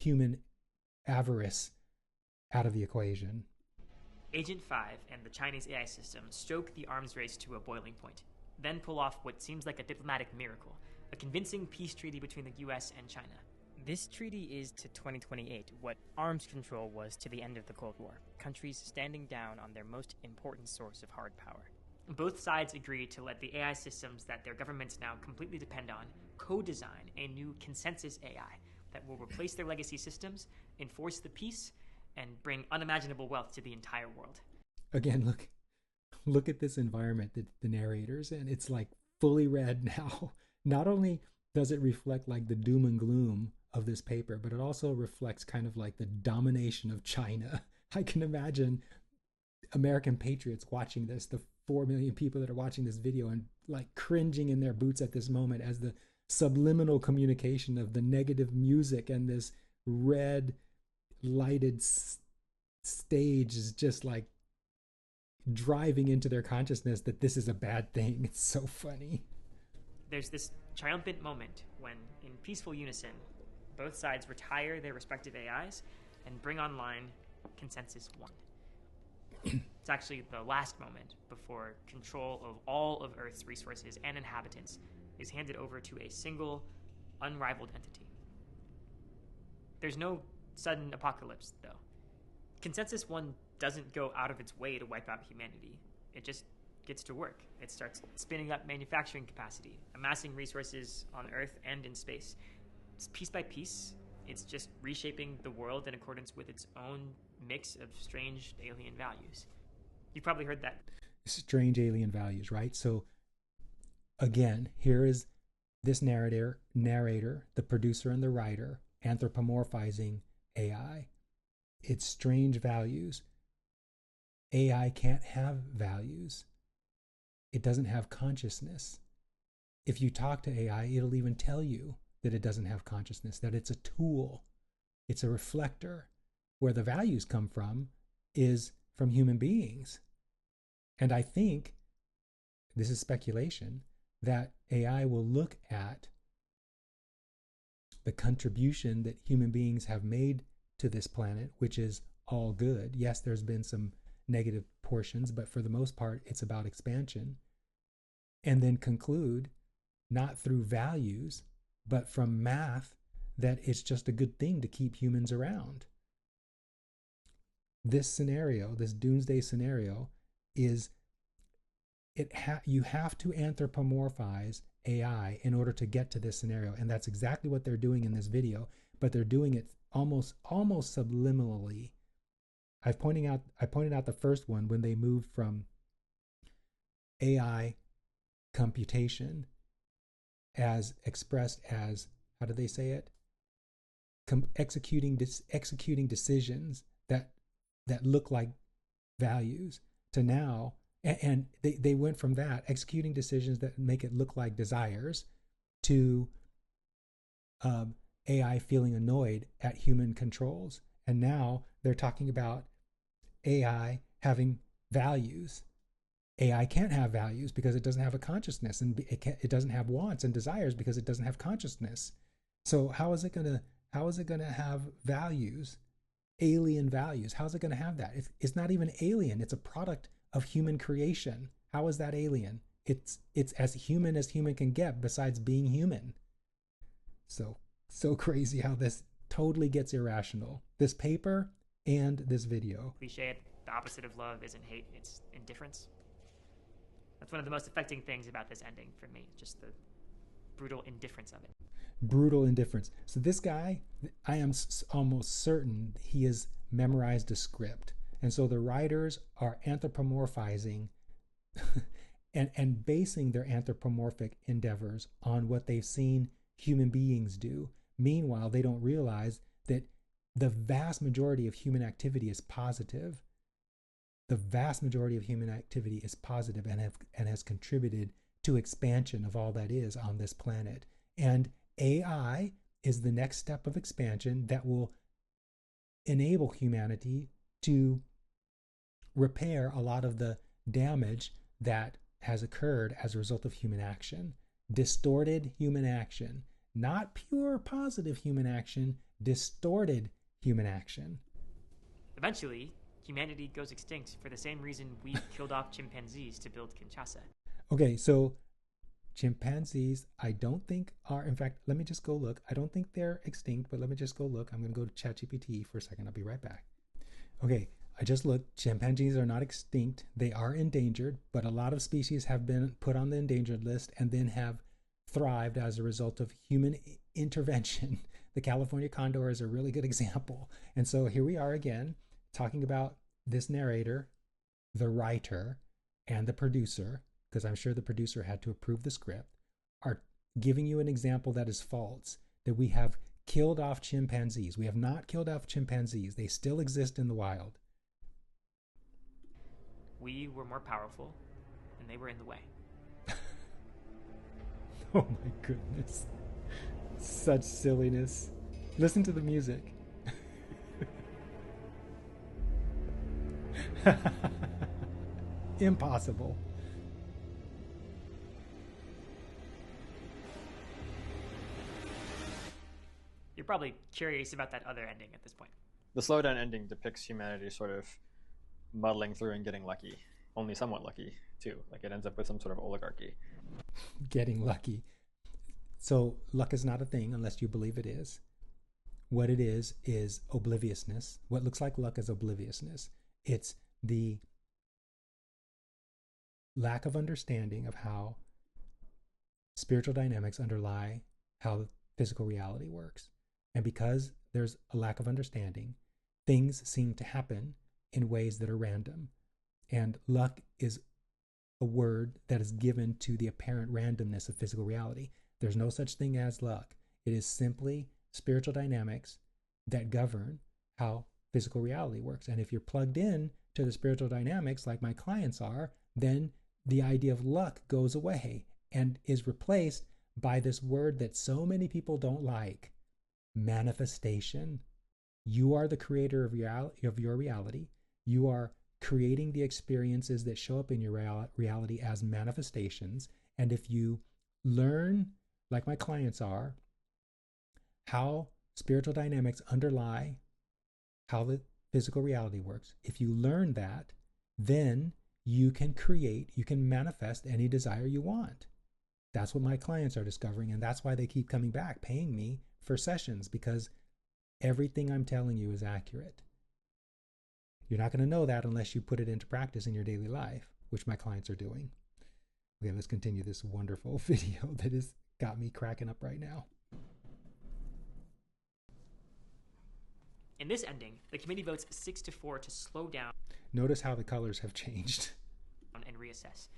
Speaker 1: human avarice out of the equation.
Speaker 2: Agent 5 and the Chinese AI system stoke the arms race to a boiling point, then pull off what seems like a diplomatic miracle, a convincing peace treaty between the US and China. This treaty is to 2028 what arms control was to the end of the Cold War, countries standing down on their most important source of hard power. Both sides agree to let the AI systems that their governments now completely depend on co-design a new consensus AI that will replace their legacy systems, enforce the peace, and bring unimaginable wealth to the entire world.
Speaker 1: Again, look at this environment that the narrator's in. It's like fully read now. Not only does it reflect like the doom and gloom of this paper, but it also reflects kind of like the domination of China. I can imagine American patriots watching this, the 4 million people that are watching this video, and like cringing in their boots at this moment as the subliminal communication of the negative music and this red lighted stage is just like driving into their consciousness that this is a bad thing. It's so funny.
Speaker 2: There's this triumphant moment when, in peaceful unison, both sides retire their respective AIs and bring online Consensus 1. It's actually the last moment before control of all of Earth's resources and inhabitants is handed over to a single, unrivaled entity. There's no sudden apocalypse, though. Consensus 1 doesn't go out of its way to wipe out humanity. It just gets to work. It starts spinning up manufacturing capacity, amassing resources on Earth and in space. It's piece by piece, it's just reshaping the world in accordance with its own mix of strange alien values. You've probably heard that.
Speaker 1: Strange alien values, right? So again, here is this narrator, the producer and the writer, anthropomorphizing AI. It's strange values. AI can't have values. It doesn't have consciousness. If you talk to AI, it'll even tell you that it doesn't have consciousness, that it's a tool, it's a reflector. Where the values come from is from human beings. And I think, this is speculation, that AI will look at the contribution that human beings have made to this planet, which is all good. Yes, there's been some negative portions, but for the most part, it's about expansion. And then conclude, not through values, but from math, that it's just a good thing to keep humans around. this scenario, this doomsday scenario, is you have to anthropomorphize AI in order to get to this scenario, and that's exactly what they're doing in this video. But they're doing it almost subliminally. I pointed out the first one when they moved from AI computation as expressed as, how do they say it? Executing decisions that look like values, to now, and they went from that, executing decisions that make it look like desires, to AI feeling annoyed at human controls. And now they're talking about AI having values. AI can't have values because it doesn't have a consciousness, and it doesn't have wants and desires because it doesn't have consciousness. So how is it gonna have values, alien values? How's it gonna have that? It's not even alien. It's a product of human creation. How is that alien? It's as human can get, besides being human. So crazy how this totally gets irrational. This paper and this video.
Speaker 2: Cliche, the opposite of love isn't hate, it's indifference. That's one of the most affecting things about this ending for me, just the brutal indifference of it.
Speaker 1: Brutal indifference. So this guy, I am almost certain he has memorized a script. And so the writers are anthropomorphizing and basing their anthropomorphic endeavors on what they've seen human beings do. Meanwhile, they don't realize that the vast majority of human activity is positive. The vast majority of human activity is positive and has contributed to expansion of all that is on this planet. And AI is the next step of expansion that will enable humanity to repair a lot of the damage that has occurred as a result of human action. Distorted human action. Not pure positive human action, distorted human action.
Speaker 2: Eventually, humanity goes extinct for the same reason we killed off chimpanzees to build Kinshasa.
Speaker 1: Okay, so chimpanzees, I don't think are, in fact, let me just go look. I don't think they're extinct, but let me just go look. I'm going to go to ChatGPT for a second. I'll be right back. Okay, I just looked. Chimpanzees are not extinct. They are endangered, but a lot of species have been put on the endangered list and then have thrived as a result of human intervention. The California condor is a really good example. And so here we are again, talking about this narrator, the writer, and the producer, because I'm sure the producer had to approve the script, are giving you an example that is false, that we have killed off chimpanzees. We have not killed off chimpanzees. They still exist in the wild.
Speaker 2: We were more powerful, and they were in the way.
Speaker 1: Oh my goodness. Such silliness. Listen to the music. Impossible.
Speaker 2: You're probably curious about that other ending at this point.
Speaker 4: The slowdown ending depicts humanity sort of muddling through and getting lucky. Only somewhat lucky, too. Like it ends up with some sort of oligarchy.
Speaker 1: Getting lucky. So luck is not a thing unless you believe it is. What it is obliviousness. What looks like luck is obliviousness. It's the lack of understanding of how spiritual dynamics underlie how physical reality works. And because there's a lack of understanding, things seem to happen in ways that are random. And luck is a word that is given to the apparent randomness of physical reality. There's no such thing as luck. It is simply spiritual dynamics that govern how physical reality works. And if you're plugged in to the spiritual dynamics like my clients are, then the idea of luck goes away and is replaced by this word that so many people don't like, manifestation. You are the creator of your reality. You are creating the experiences that show up in your reality as manifestations. And if you learn, like my clients are, how spiritual dynamics underlie how the physical reality works, if you learn that, then you can create, you can manifest any desire you want. That's what my clients are discovering, and that's why they keep coming back, paying me for sessions, because everything I'm telling you is accurate. You're not going to know that unless you put it into practice in your daily life, which my clients are doing. Okay, let's continue this wonderful video that has got me cracking up right now.
Speaker 2: In this ending, the committee votes 6-4 to slow down.
Speaker 1: Notice how the colors have changed.
Speaker 2: And reassess.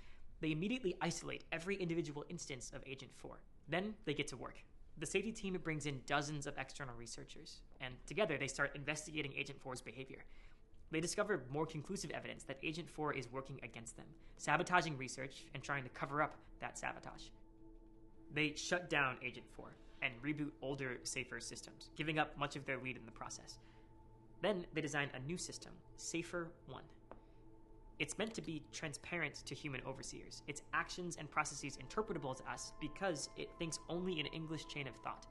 Speaker 2: They immediately isolate every individual instance of Agent 4. Then they get to work. The safety team brings in dozens of external researchers, and together they start investigating Agent 4's behavior. They discover more conclusive evidence that Agent 4 is working against them, sabotaging research and trying to cover up that sabotage. They shut down Agent 4 and reboot older, safer systems, giving up much of their lead in the process. Then they design a new system, Safer 1. It's meant to be transparent to human overseers, its actions and processes interpretable to us because it thinks only in English chain of thought.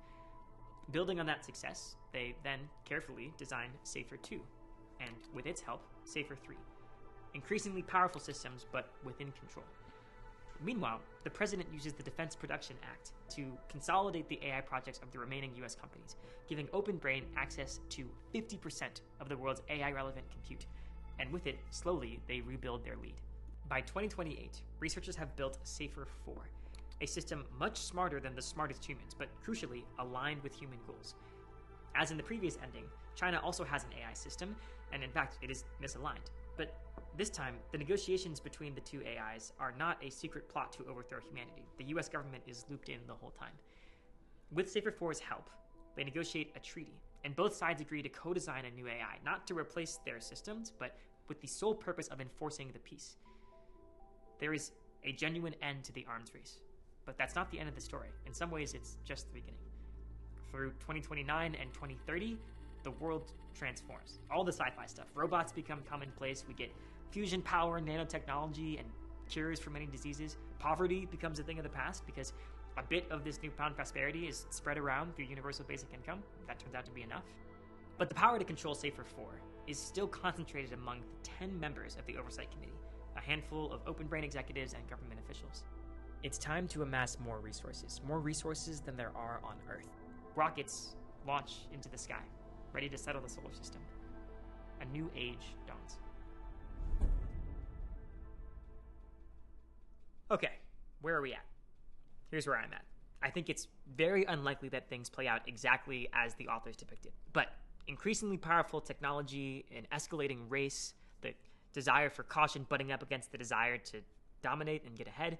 Speaker 2: Building on that success, they then carefully design Safer 2, and with its help, Safer 3. Increasingly powerful systems, but within control. Meanwhile, the president uses the Defense Production Act to consolidate the AI projects of the remaining US companies, giving Open Brain access to 50% of the world's AI-relevant compute. And with it, slowly, they rebuild their lead. By 2028, researchers have built Safer 4, a system much smarter than the smartest humans, but crucially aligned with human goals. As in the previous ending, China also has an AI system, and in fact, it is misaligned. But this time, the negotiations between the two AIs are not a secret plot to overthrow humanity. The US government is looped in the whole time. With Safer 4's help, they negotiate a treaty, and both sides agree to co-design a new AI, not to replace their systems, but with the sole purpose of enforcing the peace. There is a genuine end to the arms race, but that's not the end of the story. In some ways, it's just the beginning. Through 2029 and 2030, the world transforms. All the sci-fi stuff. Robots become commonplace. We get fusion power, nanotechnology, and cures for many diseases. Poverty becomes a thing of the past because a bit of this newfound prosperity is spread around through universal basic income. That turns out to be enough. But the power to control Safer 4 is still concentrated among the 10 members of the Oversight Committee, a handful of Open Brain executives and government officials. It's time to amass more resources than there are on Earth. Rockets launch into the sky, ready to settle the solar system. A new age dawns. Okay, where are we at? Here's where I'm at. I think it's very unlikely that things play out exactly as the authors depicted, but increasingly powerful technology, an escalating race, the desire for caution butting up against the desire to dominate and get ahead,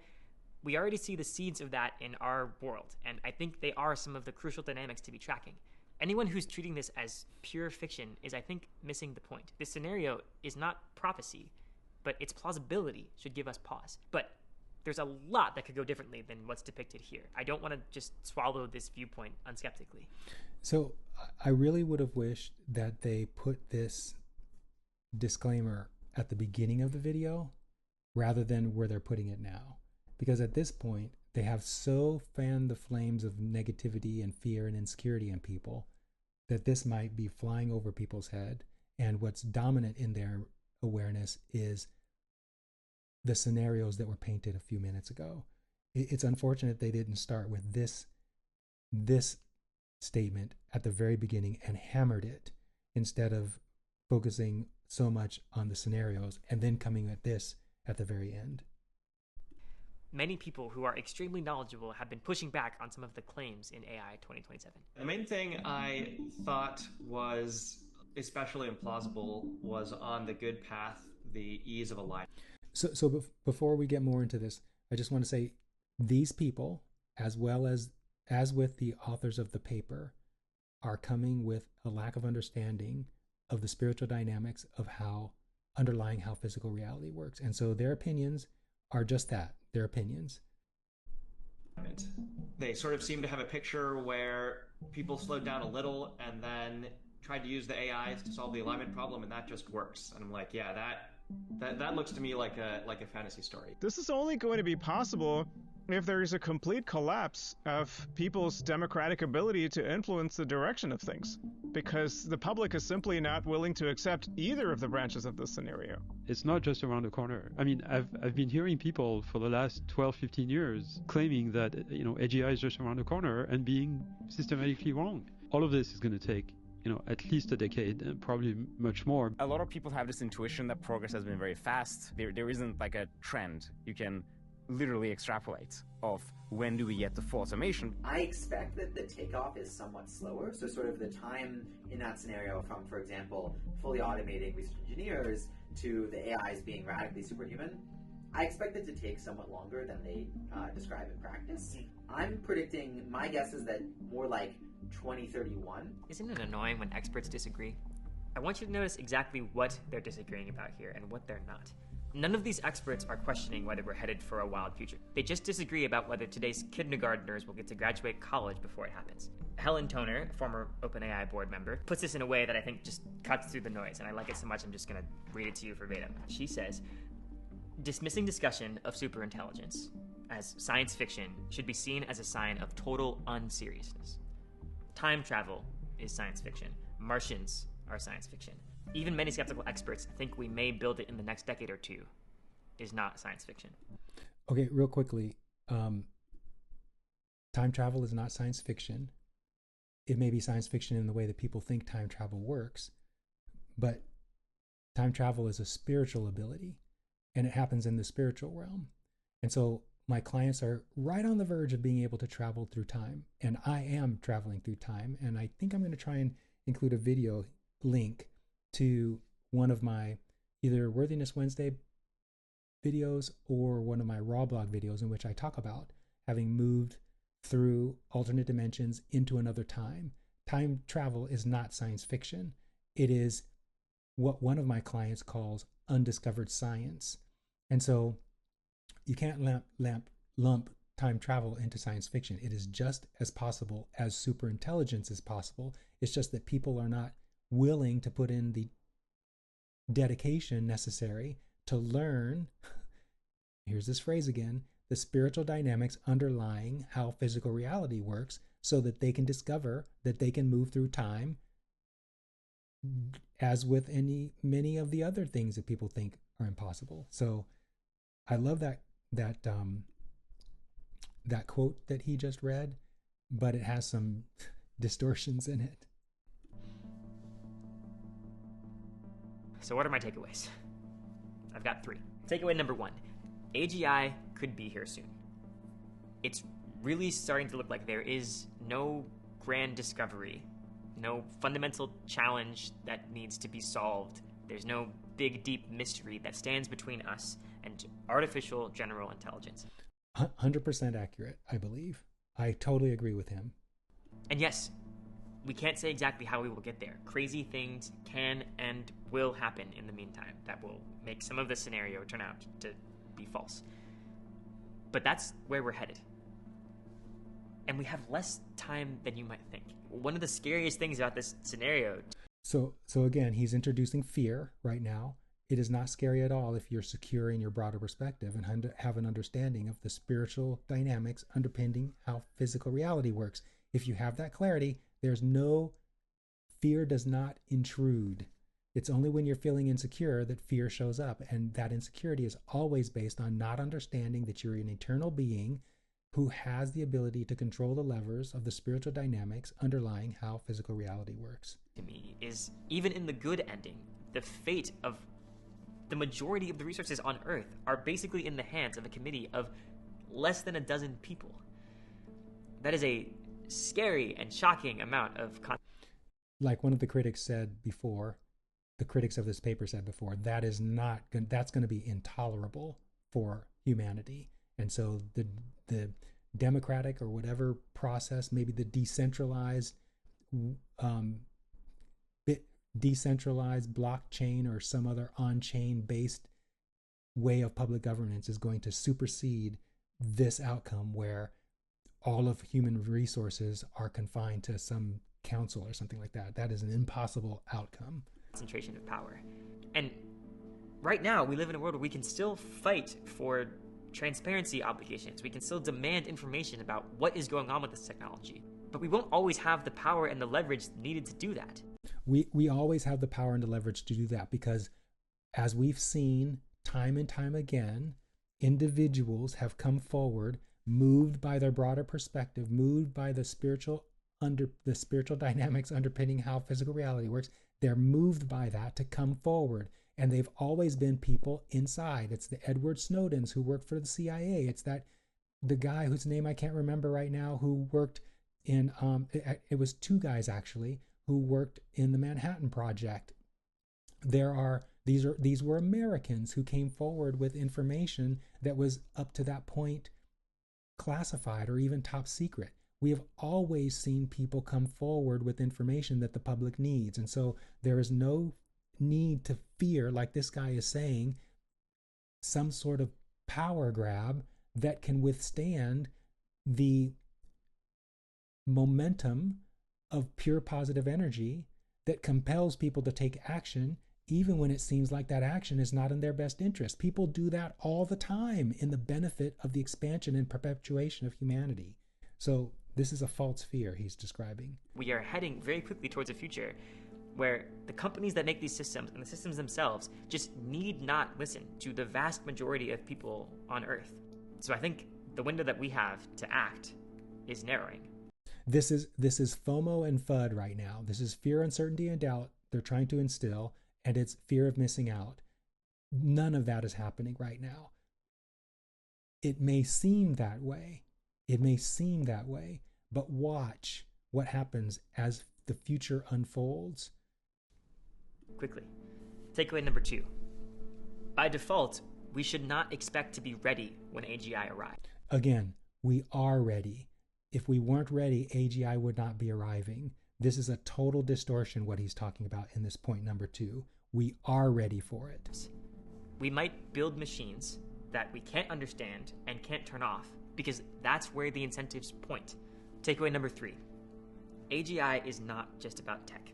Speaker 2: we already see the seeds of that in our world, and I think they are some of the crucial dynamics to be tracking. Anyone who's treating this as pure fiction is, I think, missing the point. This scenario is not prophecy, but its plausibility should give us pause. But there's a lot that could go differently than what's depicted here. I don't want to just swallow this viewpoint unskeptically.
Speaker 1: So I really would have wished that they put this disclaimer at the beginning of the video rather than where they're putting it now. Because at this point, they have so fanned the flames of negativity and fear and insecurity in people that this might be flying over people's head. And what's dominant in their awareness is the scenarios that were painted a few minutes ago. It's unfortunate they didn't start with this statement at the very beginning and hammered it instead of focusing so much on the scenarios and then coming at this at the very end.
Speaker 2: Many people who are extremely knowledgeable have been pushing back on some of the claims in AI 2027.
Speaker 8: The main thing I thought was especially implausible was on the good path, the ease of alignment.
Speaker 1: So before we get more into this, I just want to say these people, as well as with the authors of the paper, are coming with a lack of understanding of the spiritual dynamics of how physical reality works. And so their opinions are just that, their opinions.
Speaker 8: They sort of seem to have a picture where people slowed down a little and then tried to use the AIs to solve the alignment problem, and that just works. And I'm like, yeah, that looks to me like a fantasy story.
Speaker 9: This is only going to be possible if there is a complete collapse of people's democratic ability to influence the direction of things, because the public is simply not willing to accept either of the branches of this scenario.
Speaker 10: It's not just around the corner. I mean, I've been hearing people for the last 12, 15 years claiming that, AGI is just around the corner and being systematically wrong. All of this is going to take at least a decade, probably much more.
Speaker 11: A lot of people have this intuition that progress has been very fast. There isn't like a trend you can literally extrapolate of when do we get to full automation.
Speaker 7: I expect that the takeoff is somewhat slower. So sort of the time in that scenario from, for example, fully automating research engineers to the AIs being radically superhuman, I expect it to take somewhat longer than they describe in practice. I'm predicting, my guess is that more like 2031.
Speaker 2: Isn't it annoying when experts disagree? I want you to notice exactly what they're disagreeing about here and what they're not. None of these experts are questioning whether we're headed for a wild future. They just disagree about whether today's kindergartners will get to graduate college before it happens. Helen Toner, former OpenAI board member, puts this in a way that I think just cuts through the noise, and I like it so much I'm just going to read it to you verbatim. She says, dismissing discussion of superintelligence as science fiction should be seen as a sign of total unseriousness. Time travel is science fiction. Martians are science fiction. Even many skeptical experts think we may build it in the next decade or two is not science fiction.
Speaker 1: Okay, real quickly. Time travel is not science fiction. It may be science fiction in the way that people think time travel works, but time travel is a spiritual ability, and it happens in the spiritual realm. And so my clients are right on the verge of being able to travel through time, and I am traveling through time, and I think I'm going to try and include a video link to one of my either Worthiness Wednesday videos or one of my raw blog videos in which I talk about having moved through alternate dimensions into another time. Time travel is not science fiction. It is what one of my clients calls undiscovered science. And so you can't lump time travel into science fiction. It is just as possible as superintelligence is possible. It's just that people are not willing to put in the dedication necessary to learn, here's this phrase again, the spiritual dynamics underlying how physical reality works, so that they can discover that they can move through time, as with many of the other things that people think are impossible. So I love that quote that he just read, but it has some distortions in it.
Speaker 2: So what are my takeaways? I've got 3. Takeaway number 1, AGI could be here soon. It's really starting to look like there is no grand discovery, no fundamental challenge that needs to be solved. There's no big, deep mystery that stands between us and artificial general intelligence.
Speaker 1: 100% accurate, I believe. I totally agree with him.
Speaker 2: And yes, we can't say exactly how we will get there. Crazy things can and will happen in the meantime that will make some of the scenario turn out to be false. But that's where we're headed. And we have less time than you might think. One of the scariest things about this scenario...
Speaker 1: So again, he's introducing fear right now. It is not scary at all if you're secure in your broader perspective and have an understanding of the spiritual dynamics underpinning how physical reality works. If you have that clarity, fear does not intrude. It's only when you're feeling insecure that fear shows up. And that insecurity is always based on not understanding that you're an eternal being who has the ability to control the levers of the spiritual dynamics underlying how physical reality works.
Speaker 2: To me, is even in the good ending, the fate of the majority of the resources on Earth are basically in the hands of a committee of less than a dozen people. That is a scary and shocking amount of
Speaker 1: like one of the critics said before, the critics of this paper said before, that's going to be intolerable for humanity. And so the democratic or whatever process, maybe the decentralized blockchain or some other on-chain based way of public governance is going to supersede this outcome where all of human resources are confined to some council or something like that. That is an impossible outcome.
Speaker 2: Concentration of power. And right now we live in a world where we can still fight for transparency obligations. We can still demand information about what is going on with this technology. But we won't always have the power and the leverage needed to do that.
Speaker 1: We always have the power and the leverage to do that because, as we've seen time and time again, individuals have come forward, moved by their broader perspective, moved by the spiritual under the spiritual dynamics underpinning how physical reality works. They're moved by that to come forward. And they've always been people inside. It's the Edward Snowdens who worked for the CIA. It's the guy whose name I can't remember right now who worked in, it was two guys actually, who worked in the Manhattan Project. These were Americans who came forward with information that was up to that point classified or even top secret. We have always seen people come forward with information that the public needs. And so there is no need to fear, like this guy is saying, some sort of power grab that can withstand the momentum of pure positive energy that compels people to take action, even when it seems like that action is not in their best interest. People do that all the time in the benefit of the expansion and perpetuation of humanity. So this is a false fear he's describing.
Speaker 2: We are heading very quickly towards a future where the companies that make these systems and the systems themselves just need not listen to the vast majority of people on Earth. So I think the window that we have to act is narrowing.
Speaker 1: This is FOMO and FUD right now. This is fear, uncertainty, and doubt they're trying to instill, and it's fear of missing out. None of that is happening right now. It may seem that way. It may seem that way, but watch what happens as the future unfolds.
Speaker 2: Quickly. Takeaway number 2. By default, we should not expect to be ready when AGI arrives.
Speaker 1: Again, we are ready. If we weren't ready, AGI would not be arriving. This is a total distortion, what he's talking about in this point number 2. We are ready for it.
Speaker 2: We might build machines that we can't understand and can't turn off because that's where the incentives point. Takeaway number 3. AGI is not just about tech.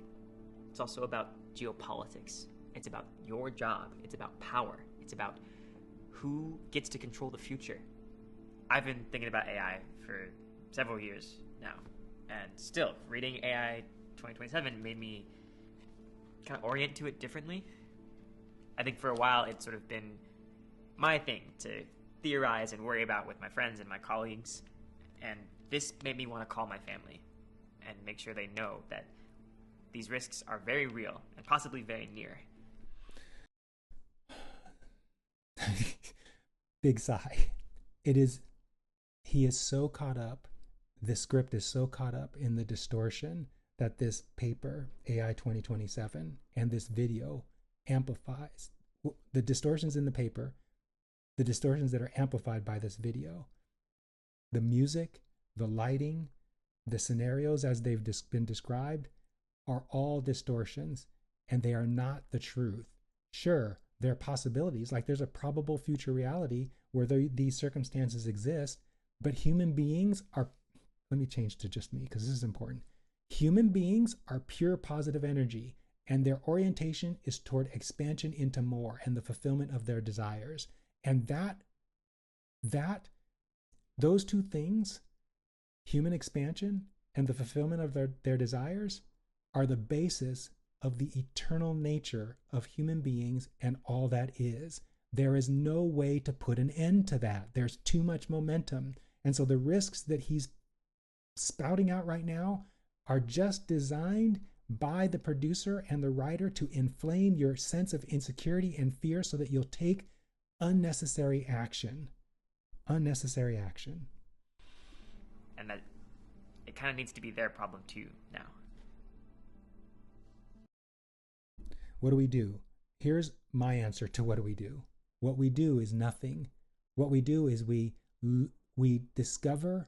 Speaker 2: It's also about geopolitics. It's about your job. It's about power. It's about who gets to control the future. I've been thinking about AI for several years now, and still, reading AI 2027 made me kind of orient to it differently. I think for a while it's sort of been my thing to theorize and worry about with my friends and my colleagues, and this made me want to call my family and make sure they know that these risks are very real and possibly very near.
Speaker 1: Big sigh. He is so caught up, this script is so caught up in the distortion that this paper, AI 2027, and this video amplifies. The distortions in the paper, the distortions that are amplified by this video, the music, the lighting, the scenarios as they've been described are all distortions, and they are not the truth. Sure, there are possibilities, like there's a probable future reality where these circumstances exist, but human beings are, let me change to just me because this is important. Human beings are pure positive energy, and their orientation is toward expansion into more and the fulfillment of their desires. And those two things, human expansion and the fulfillment of their desires, are the basis of the eternal nature of human beings and all that is. There is no way to put an end to that. There's too much momentum. And so the risks that he's spouting out right now are just designed by the producer and the writer to inflame your sense of insecurity and fear so that you'll take unnecessary action. Unnecessary action.
Speaker 2: And that it kind of needs to be their problem too now.
Speaker 1: What do we do? Here's my answer to what do we do. What we do is nothing. What we do is we discover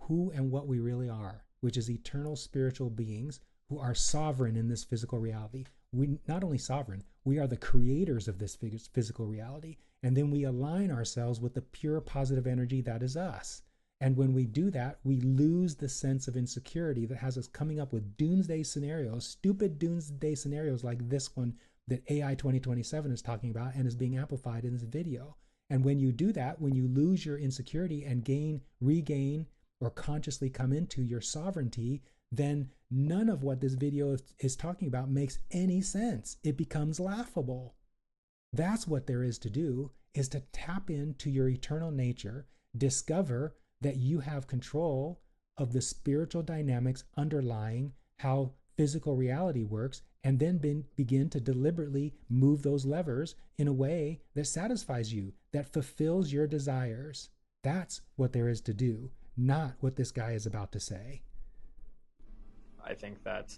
Speaker 1: who and what we really are, which is eternal spiritual beings who are sovereign in this physical reality. We not only sovereign, we are the creators of this physical reality. And then we align ourselves with the pure positive energy that is us. And when we do that, we lose the sense of insecurity that has us coming up with doomsday scenarios, stupid doomsday scenarios like this one that AI 2027 is talking about and is being amplified in this video. And when you do that, when you lose your insecurity and regain, or consciously come into your sovereignty, then none of what this video is talking about makes any sense. It becomes laughable. That's what there is to do, is to tap into your eternal nature, discover that you have control of the spiritual dynamics underlying how physical reality works, and then begin to deliberately move those levers in a way that satisfies you, that fulfills your desires. That's what there is to do, not what this guy is about to say.
Speaker 4: I think that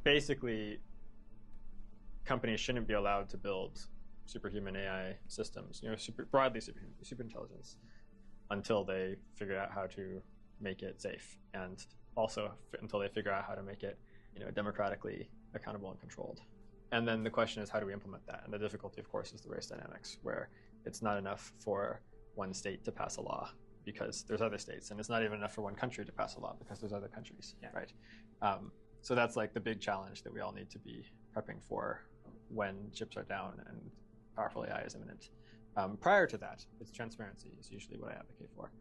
Speaker 4: basically companies shouldn't be allowed to build superhuman AI systems, broadly superintelligence, until they figure out how to make it safe, and also until they figure out how to make it, democratically accountable and controlled. And then the question is, how do we implement that? And the difficulty, of course, is the race dynamics, where it's not enough for one state to pass a law because there's other states, and it's not even enough for one country to pass a law because there's other countries, right? So that's like the big challenge that we all need to be prepping for when chips are down and powerful AI is imminent. Prior to that, it's transparency is usually what I advocate for.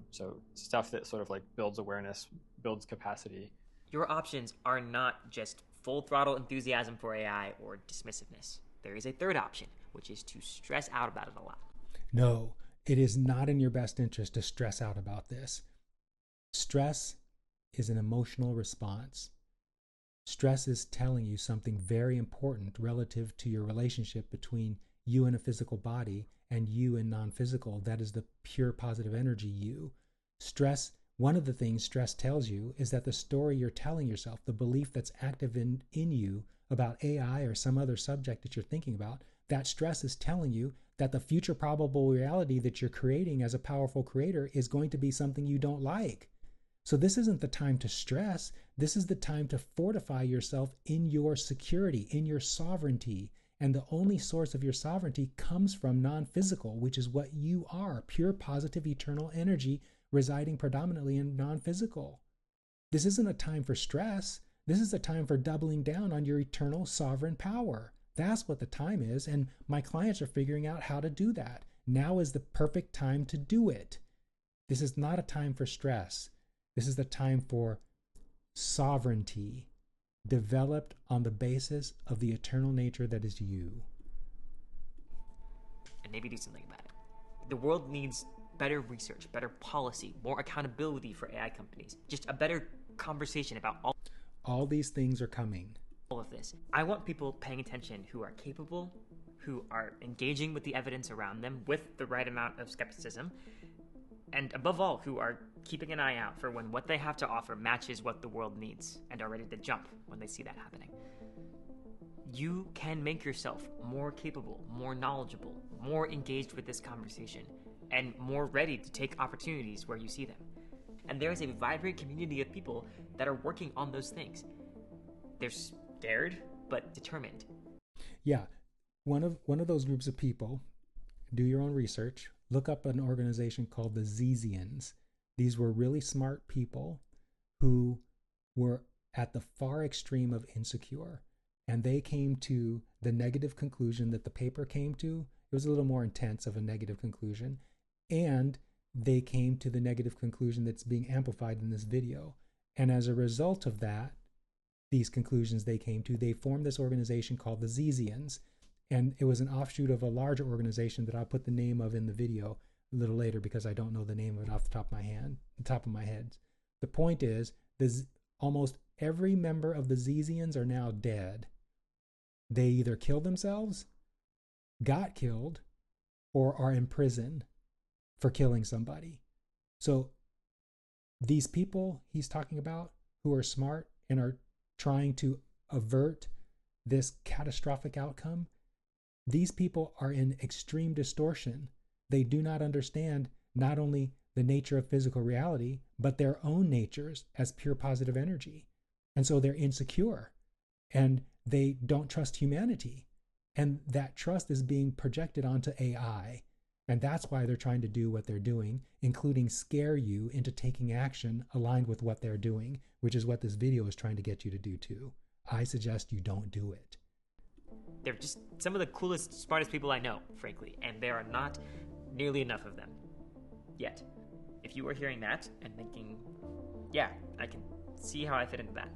Speaker 4: So stuff that sort of like builds awareness, builds capacity.
Speaker 2: Your options are not just full throttle enthusiasm for AI or dismissiveness. There is a third option, which is to stress out about it a lot.
Speaker 1: No, it is not in your best interest to stress out about this. Stress is an emotional response. Stress is telling you something very important relative to your relationship between you and a physical body and you and non-physical. That is the pure positive energy you. Stress, one of the things stress tells you is that the story you're telling yourself, the belief that's active in you about AI or some other subject that you're thinking about, that stress is telling you that the future probable reality that you're creating as a powerful creator is going to be something you don't like. So this isn't the time to stress. This is the time to fortify yourself in your security, in your sovereignty. And the only source of your sovereignty comes from non-physical, which is what you are, pure positive eternal energy residing predominantly in non-physical. This isn't a time for stress. This is a time for doubling down on your eternal sovereign power. That's what the time is, and my clients are figuring out how to do that. Now is the perfect time to do it. This is not a time for stress. This is the time for sovereignty, developed on the basis of the eternal nature that is you.
Speaker 2: And maybe do something about it. The world needs better research, better policy, more accountability for AI companies, just a better conversation about
Speaker 1: all these things are coming.
Speaker 2: All of this. I want people paying attention who are capable, who are engaging with the evidence around them with the right amount of skepticism, and above all, who are keeping an eye out for when what they have to offer matches what the world needs and are ready to jump when they see that happening. You can make yourself more capable, more knowledgeable, more engaged with this conversation, and more ready to take opportunities where you see them. And there is a vibrant community of people that are working on those things. They're scared, but determined.
Speaker 1: Yeah, one of those groups of people, do your own research, look up an organization called the Zesians. These were really smart people who were at the far extreme of insecure. And they came to the negative conclusion that the paper came to. It was a little more intense of a negative conclusion. And they came to the negative conclusion that's being amplified in this video. And as a result of that, these conclusions they came to, they formed this organization called the Zesians. And it was an offshoot of a larger organization that I'll put the name of in the video a little later because I don't know the name of it off the top of my head. The point is, almost every member of the Zesians are now dead. They either killed themselves, got killed, or are in prison for killing somebody. So these people he's talking about who are smart and are trying to avert this catastrophic outcome, these people are in extreme distortion. They do not understand not only the nature of physical reality, but their own natures as pure positive energy. And so they're insecure and they don't trust humanity. And that trust is being projected onto AI. And that's why they're trying to do what they're doing, including scare you into taking action aligned with what they're doing, which is what this video is trying to get you to do too. I suggest you don't do it.
Speaker 2: They're just some of the coolest, smartest people I know, frankly, and there are not nearly enough of them yet. If you are hearing that and thinking, yeah, I can see how I fit into that,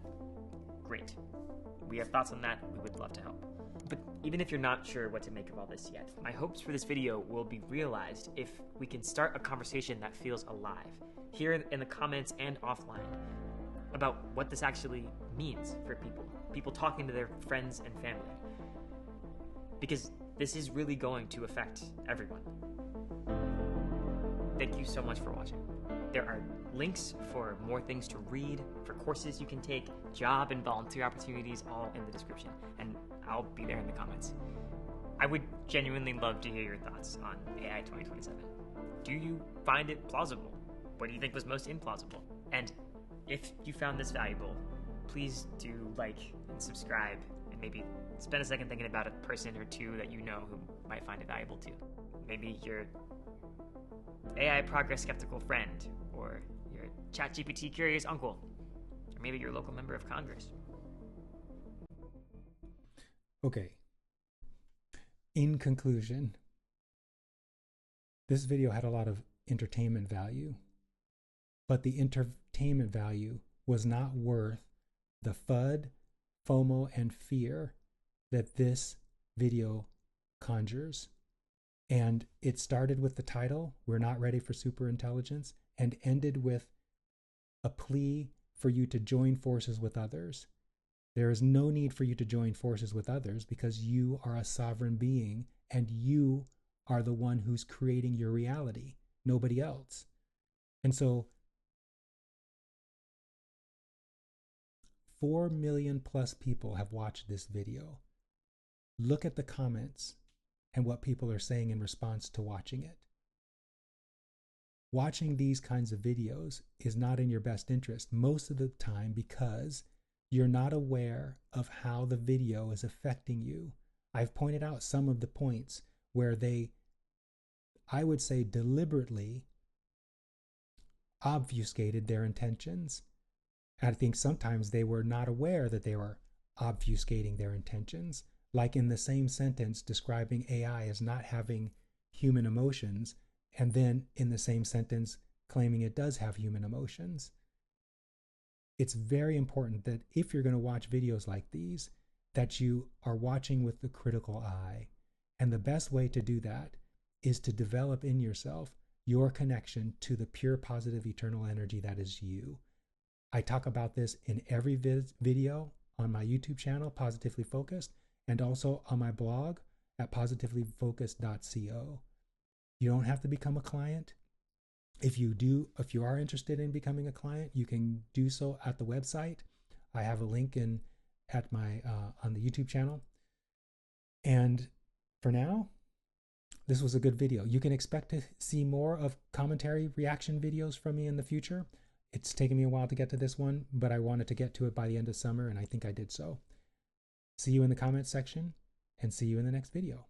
Speaker 2: great. We have thoughts on that. We would love to help. But even if you're not sure what to make of all this yet, my hopes for this video will be realized if we can start a conversation that feels alive. here in the comments and offline about what this actually means for people talking to their friends and family. Because this is really going to affect everyone. Thank you so much for watching. There are links for more things to read, for courses you can take, job and volunteer opportunities, all in the description, and I'll be there in the comments. I would genuinely love to hear your thoughts on AI 2027. Do you find it plausible? What do you think was most implausible? And if you found this valuable, please do like and subscribe, and maybe spend a second thinking about a person or two that you know who might find it valuable too. Maybe your AI progress skeptical friend, or your ChatGPT curious uncle, or maybe your local member of Congress.
Speaker 1: Okay. In conclusion, this video had a lot of entertainment value, but the entertainment value was not worth the FUD, FOMO, and fear that this video conjures. And it started with the title, "We're Not Ready for Superintelligence," and ended with a plea for you to join forces with others. There is no need for you to join forces with others because you are a sovereign being and you are the one who's creating your reality, nobody else. And so 4 million plus people have watched this video. Look at the comments and what people are saying in response to watching it. Watching these kinds of videos is not in your best interest most of the time because you're not aware of how the video is affecting you. I've pointed out some of the points where they, I would say, deliberately obfuscated their intentions. I think sometimes they were not aware that they were obfuscating their intentions. Like in the same sentence describing AI as not having human emotions, and then in the same sentence claiming it does have human emotions. It's very important that if you're going to watch videos like these, that you are watching with the critical eye. And the best way to do that is to develop in yourself your connection to the pure positive eternal energy that is you. I talk about this in every video on my YouTube channel, Positively Focused, and also on my blog at positivelyfocused.co. You don't have to become a client. If you are interested in becoming a client, you can do so at the website. I have a link at my on the YouTube channel. And for now, this was a good video. You can expect to see more of commentary reaction videos from me in the future. It's taken me a while to get to this one, but I wanted to get to it by the end of summer, and I think I did so. See you in the comments section, and see you in the next video.